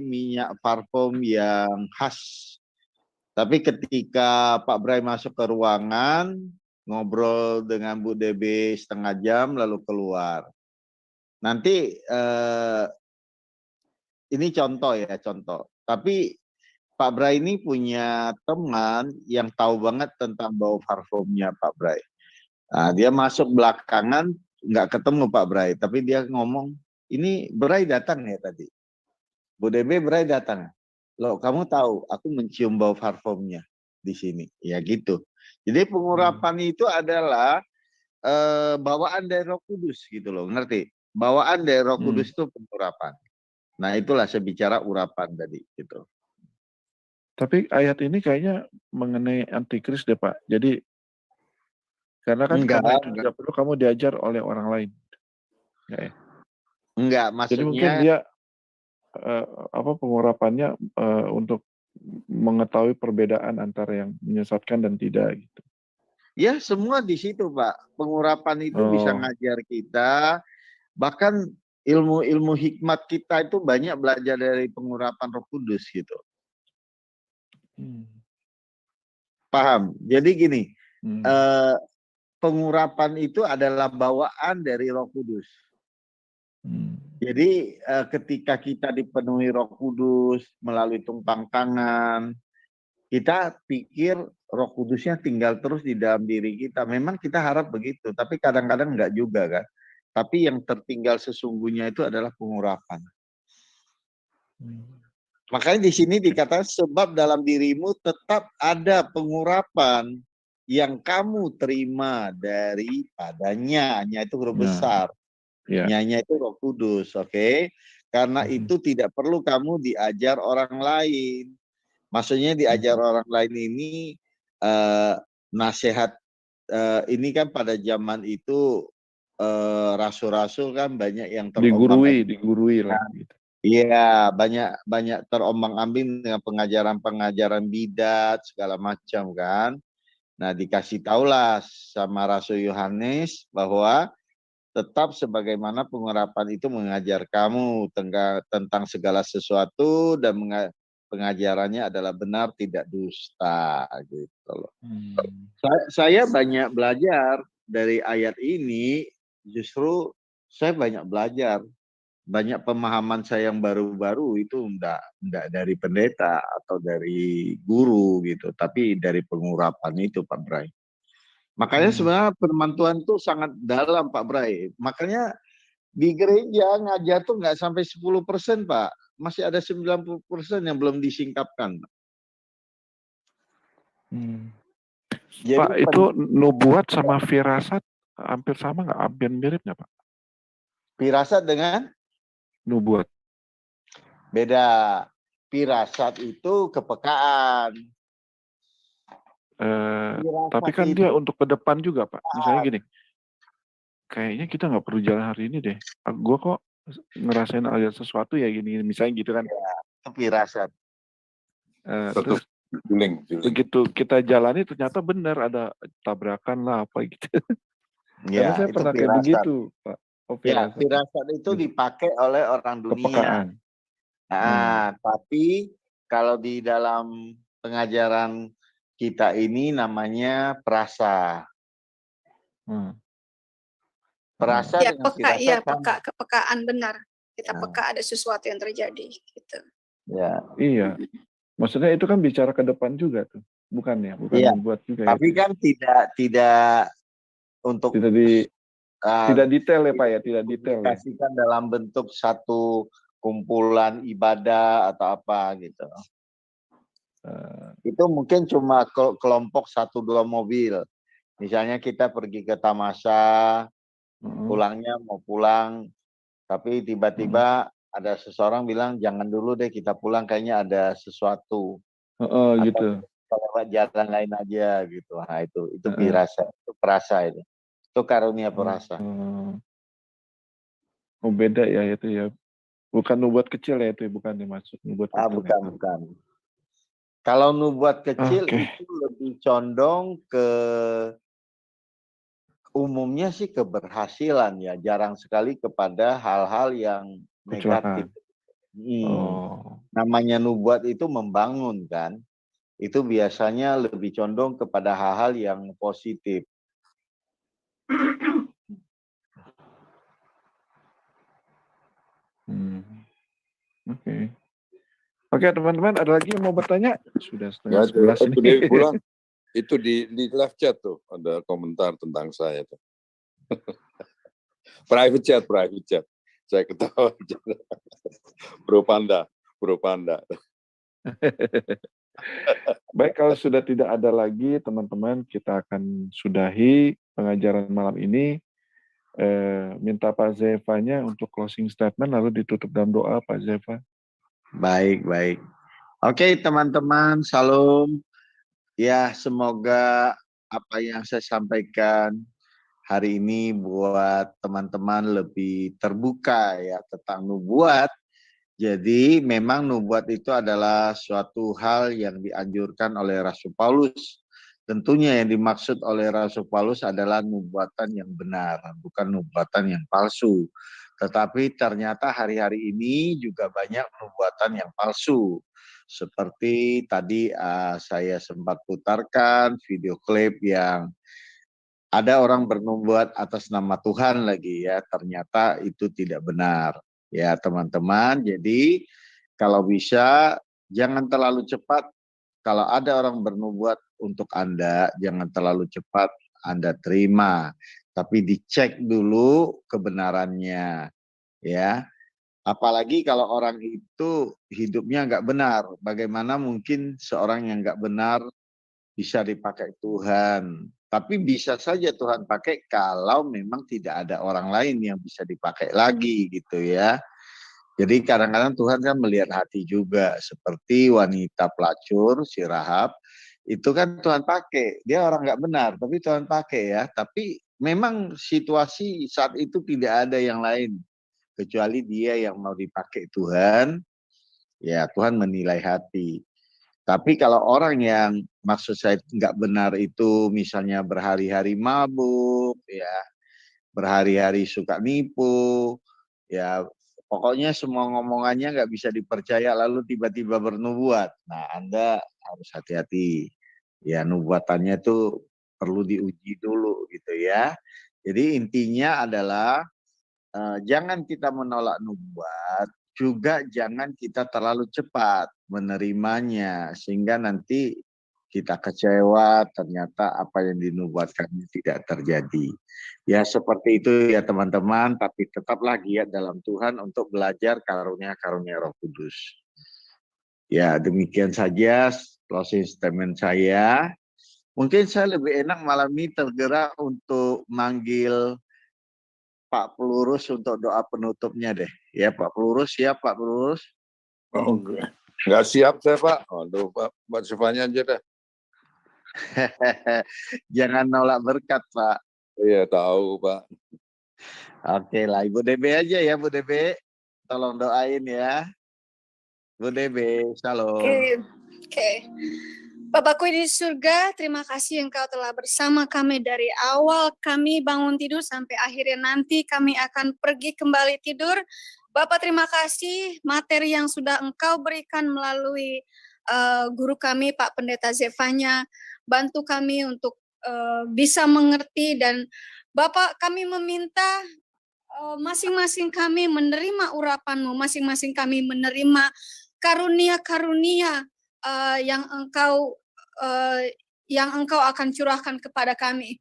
minyak parfum yang khas. Tapi ketika Pak Bray masuk ke ruangan, ngobrol dengan Bu DB setengah jam lalu keluar. Nanti ini contoh ya, contoh. Tapi Pak Bray ini punya teman yang tahu banget tentang bau parfumnya Pak Bray. Nah, dia masuk belakangan, nggak ketemu Pak Bray, tapi dia ngomong, ini Bray datang ya tadi. Bu DB Bray datang. Loh, kamu tahu, aku mencium bau parfumnya di sini. Ya gitu. Jadi pengurapan itu adalah bawaan dari Roh Kudus gitu loh, ngerti? Bawaan dari Roh Kudus itu pengurapan. Nah, itulah saya bicara urapan tadi gitu. Tapi ayat ini kayaknya mengenai antikris deh, Pak. Jadi karena kan karena itu tidak perlu kamu diajar oleh orang lain. Enggak ya? Enggak, maksudnya jadi mungkin dia pengurapannya untuk mengetahui perbedaan antara yang menyesatkan dan tidak gitu. Ya, semua di situ, Pak. Pengurapan itu bisa ngajar kita, bahkan ilmu-ilmu hikmat kita itu banyak belajar dari pengurapan Roh Kudus gitu. Paham? Jadi gini, pengurapan itu adalah bawaan dari Roh Kudus. Jadi ketika kita dipenuhi Roh Kudus melalui tumpang tangan, kita pikir Roh Kudusnya tinggal terus di dalam diri kita. Memang kita harap begitu, tapi kadang-kadang enggak juga kan. Tapi yang tertinggal sesungguhnya itu adalah pengurapan. Makanya di sini dikatakan sebab dalam dirimu tetap ada pengurapan yang kamu terima daripadanya. Nya itu huruf besar. Nya itu Roh Kudus, oke? Karena itu tidak perlu kamu diajar orang lain. Maksudnya diajar orang lain ini nasihat ini kan pada zaman itu rasul-rasul kan banyak yang terombang-ambing. digurui lah gitu. Iya, banyak terombang-ambing dengan pengajaran-pengajaran bidat segala macam kan. Nah, dikasih taulah sama Rasul Yohanes bahwa tetap sebagaimana pengurapan itu mengajar kamu tentang segala sesuatu dan pengajarannya adalah benar, tidak dusta gitu loh. Saya banyak belajar dari ayat ini, justru saya banyak belajar. Banyak pemahaman saya yang baru-baru itu enggak dari pendeta atau dari guru gitu, tapi dari pengurapan itu Pak Bray. Makanya sebenarnya firman Tuhan itu sangat dalam Pak Bray. Makanya di gereja ngajar tuh nggak sampai 10% Pak. Masih ada 90% yang belum disingkapkan. Jadi, Pak, itu nubuat sama firasat hampir sama nggak? Hampir mirip nggak Pak? Firasat dengan? Nubuat. Beda. Firasat itu kepekaan. Tapi kan dia untuk ke depan juga Pak. Misalnya gini, kayaknya kita nggak perlu jalan hari ini deh. Gue kok ngerasain ada sesuatu ya gini, misalnya gitu kan. Ya, itu firasat. Terus begitu kita jalani ternyata benar ada tabrakan lah apa gitu. Ya, karena saya pernah kayak begitu Pak. Ya, firasat itu dipakai oleh orang dunia. Kepekaan. Nah, tapi kalau di dalam pengajaran kita ini namanya perasa. Perasa ya, dengan peka, firasat iya, kepekaan benar. Kita peka ada sesuatu yang terjadi gitu. Ya. Iya. Maksudnya itu kan bicara ke depan juga tuh. Bukan ya, bukan ya. membuat juga. Tapi kan tidak untuk tidak detail ya Pak ya, tidak detail. Dikasihkan dalam bentuk satu kumpulan ibadah atau apa gitu. Itu mungkin cuma kelompok 1-2 mobil. Misalnya kita pergi ke Tamasa, pulangnya mau pulang, tapi tiba-tiba ada seseorang bilang jangan dulu deh kita pulang, kayaknya ada sesuatu. Gitu. Lewat jalan lain aja gitu. Nah itu firasat, itu perasa itu. Itu karunia perasa. Oh beda ya itu ya. Bukan nubuat kecil ya itu, bukan dimaksud nubuat kecil. Bukan. Kalau nubuat kecil itu lebih condong ke umumnya sih keberhasilan ya, jarang sekali kepada hal-hal yang negatif. Namanya nubuat itu membangun kan. Itu biasanya lebih condong kepada hal-hal yang positif. Oke, teman-teman, ada lagi yang mau bertanya? Sudah setengah 11 ini. Dewi pulang, itu di live chat tuh ada komentar tentang saya tuh. private chat. Saya ketawa. Bro Panda. Baik, kalau sudah tidak ada lagi, teman-teman, kita akan sudahi pengajaran malam ini. Minta Pak Zevanya untuk closing statement, lalu ditutup dalam doa, Pak Zeva. Baik. Oke, teman-teman, salam. Ya, semoga apa yang saya sampaikan hari ini buat teman-teman lebih terbuka ya tentang nubuat. Jadi memang nubuat itu adalah suatu hal yang dianjurkan oleh Rasul Paulus. Tentunya yang dimaksud oleh Rasul Paulus adalah nubuatan yang benar, bukan nubuatan yang palsu. Tetapi ternyata hari-hari ini juga banyak nubuatan yang palsu. Seperti tadi saya sempat putarkan video klip yang ada orang bernubuat atas nama Tuhan lagi ya, ternyata itu tidak benar. Ya teman-teman, jadi kalau bisa jangan terlalu cepat. Kalau ada orang bernubuat untuk Anda, jangan terlalu cepat Anda terima. Tapi dicek dulu kebenarannya. Ya, apalagi kalau orang itu hidupnya nggak benar. Bagaimana mungkin seorang yang nggak benar bisa dipakai Tuhan? Tapi bisa saja Tuhan pakai kalau memang tidak ada orang lain yang bisa dipakai lagi gitu ya. Jadi kadang-kadang Tuhan kan melihat hati juga. Seperti wanita pelacur, si Rahab, itu kan Tuhan pakai. Dia orang nggak benar, tapi Tuhan pakai ya. Tapi memang situasi saat itu tidak ada yang lain kecuali dia yang mau dipakai Tuhan, ya Tuhan menilai hati. Tapi kalau orang yang maksud saya nggak benar itu misalnya berhari-hari mabuk, ya berhari-hari suka nipu, ya pokoknya semua ngomongannya nggak bisa dipercaya lalu tiba-tiba bernubuat. Nah, Anda harus hati-hati. Ya, nubuatannya itu perlu diuji dulu gitu ya. Jadi intinya adalah jangan kita menolak nubuat, juga jangan kita terlalu cepat menerimanya sehingga nanti kita kecewa ternyata apa yang dinubuatkannya tidak terjadi. Ya seperti itu ya teman-teman, tapi tetaplah giat dalam Tuhan untuk belajar karunia-karunia Roh Kudus. Ya demikian saja closing statement saya. Mungkin saya lebih enak malam ini tergerak untuk manggil Pak Pelurus untuk doa penutupnya deh. Ya Pak Pelurus, siap Pak Pelurus? Oh, nggak siap saya Pak. Aduh Pak Sifanya aja dah. Jangan nolak berkat Pak. Iya tahu Pak. Oke lah, Ibu DB aja ya Bu DB. Tolong doain ya. Bu DB, shalom. Oke. Bapakku di surga, terima kasih Engkau telah bersama kami dari awal kami bangun tidur sampai akhirnya nanti kami akan pergi kembali tidur. Bapak terima kasih materi yang sudah Engkau berikan melalui guru kami Pak Pendeta Zefanya. Bantu kami untuk bisa mengerti dan Bapak kami meminta masing-masing kami menerima urapan-Mu, masing-masing kami menerima karunia-karunia yang Engkau akan curahkan kepada kami.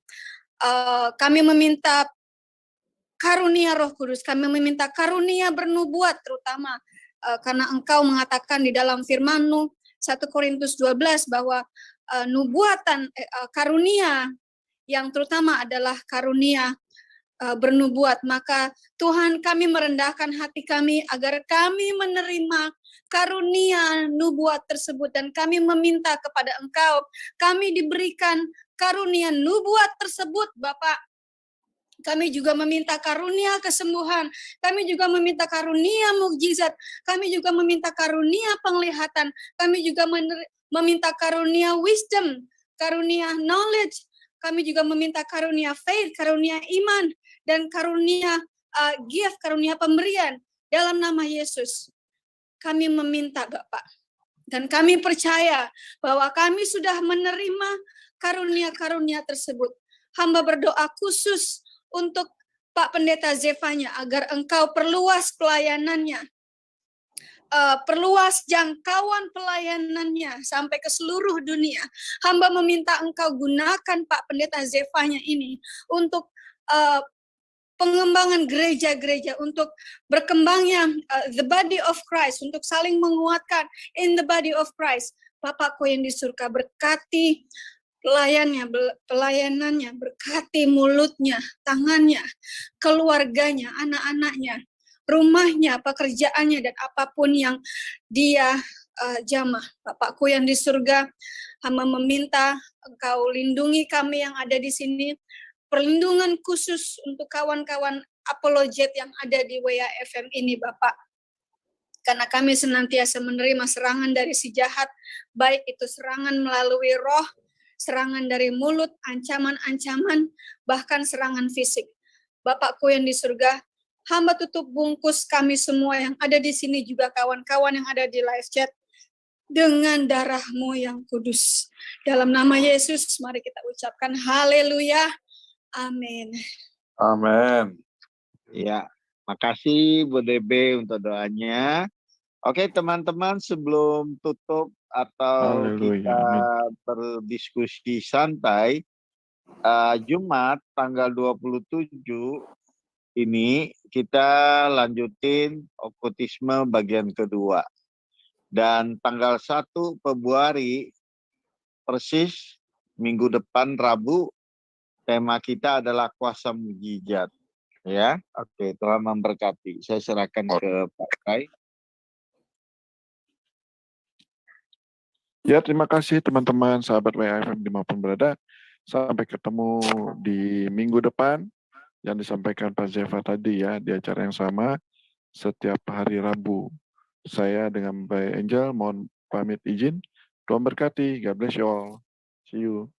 Kami meminta karunia Roh Kudus, kami meminta karunia bernubuat terutama karena Engkau mengatakan di dalam firman-Mu 1 Korintus 12 bahwa nubuatan karunia yang terutama adalah karunia bernubuat. Maka Tuhan kami merendahkan hati kami agar kami menerima karunia nubuat tersebut dan kami meminta kepada Engkau kami diberikan karunia nubuat tersebut Bapak. Kami juga meminta karunia kesembuhan, kami juga meminta karunia mukjizat, kami juga meminta karunia penglihatan, kami juga meminta karunia wisdom, karunia knowledge, kami juga meminta karunia faith, karunia iman, dan karunia gift, karunia pemberian dalam nama Yesus. Kami meminta Bapak, dan kami percaya bahwa kami sudah menerima karunia-karunia tersebut. Hamba berdoa khusus untuk Pak Pendeta Zefanya agar Engkau perluas pelayanannya, perluas jangkauan pelayanannya sampai ke seluruh dunia. Hamba meminta Engkau gunakan Pak Pendeta Zefanya ini untuk pengembangan gereja-gereja, untuk berkembangnya the body of Christ, untuk saling menguatkan in the body of Christ. Bapakku yang di surga, berkati pelayanannya, berkati mulutnya, tangannya, keluarganya, anak-anaknya, rumahnya, pekerjaannya, dan apapun yang dia jamah. Bapakku yang di surga, hamba meminta Engkau lindungi kami yang ada di sini, perlindungan khusus untuk kawan-kawan apologet yang ada di WAFM ini Bapak. Karena kami senantiasa menerima serangan dari si jahat, baik itu serangan melalui roh, serangan dari mulut, ancaman-ancaman, bahkan serangan fisik. Bapakku yang di surga, hamba tutup bungkus kami semua yang ada di sini, juga kawan-kawan yang ada di live chat, dengan darah-Mu yang kudus. Dalam nama Yesus, mari kita ucapkan haleluya. Amin. Amin. Ya, makasih Bu DB untuk doanya. Oke teman-teman, sebelum tutup atau kita berdiskusi santai, Jumat tanggal 27 ini kita lanjutin okkultisme bagian kedua. Dan tanggal 1 Februari persis minggu depan Rabu, tema kita adalah kuasa mukjizat. Ya, oke, Tuhan memberkati. Saya serahkan ke Pak Kai. Ya, terima kasih teman-teman sahabat WAFM dimanapun berada. Sampai ketemu di minggu depan yang disampaikan Pak Zeva tadi ya, di acara yang sama setiap hari Rabu. Saya dengan Mbak Angel mohon pamit izin. Tuhan berkati. God bless you all. See you.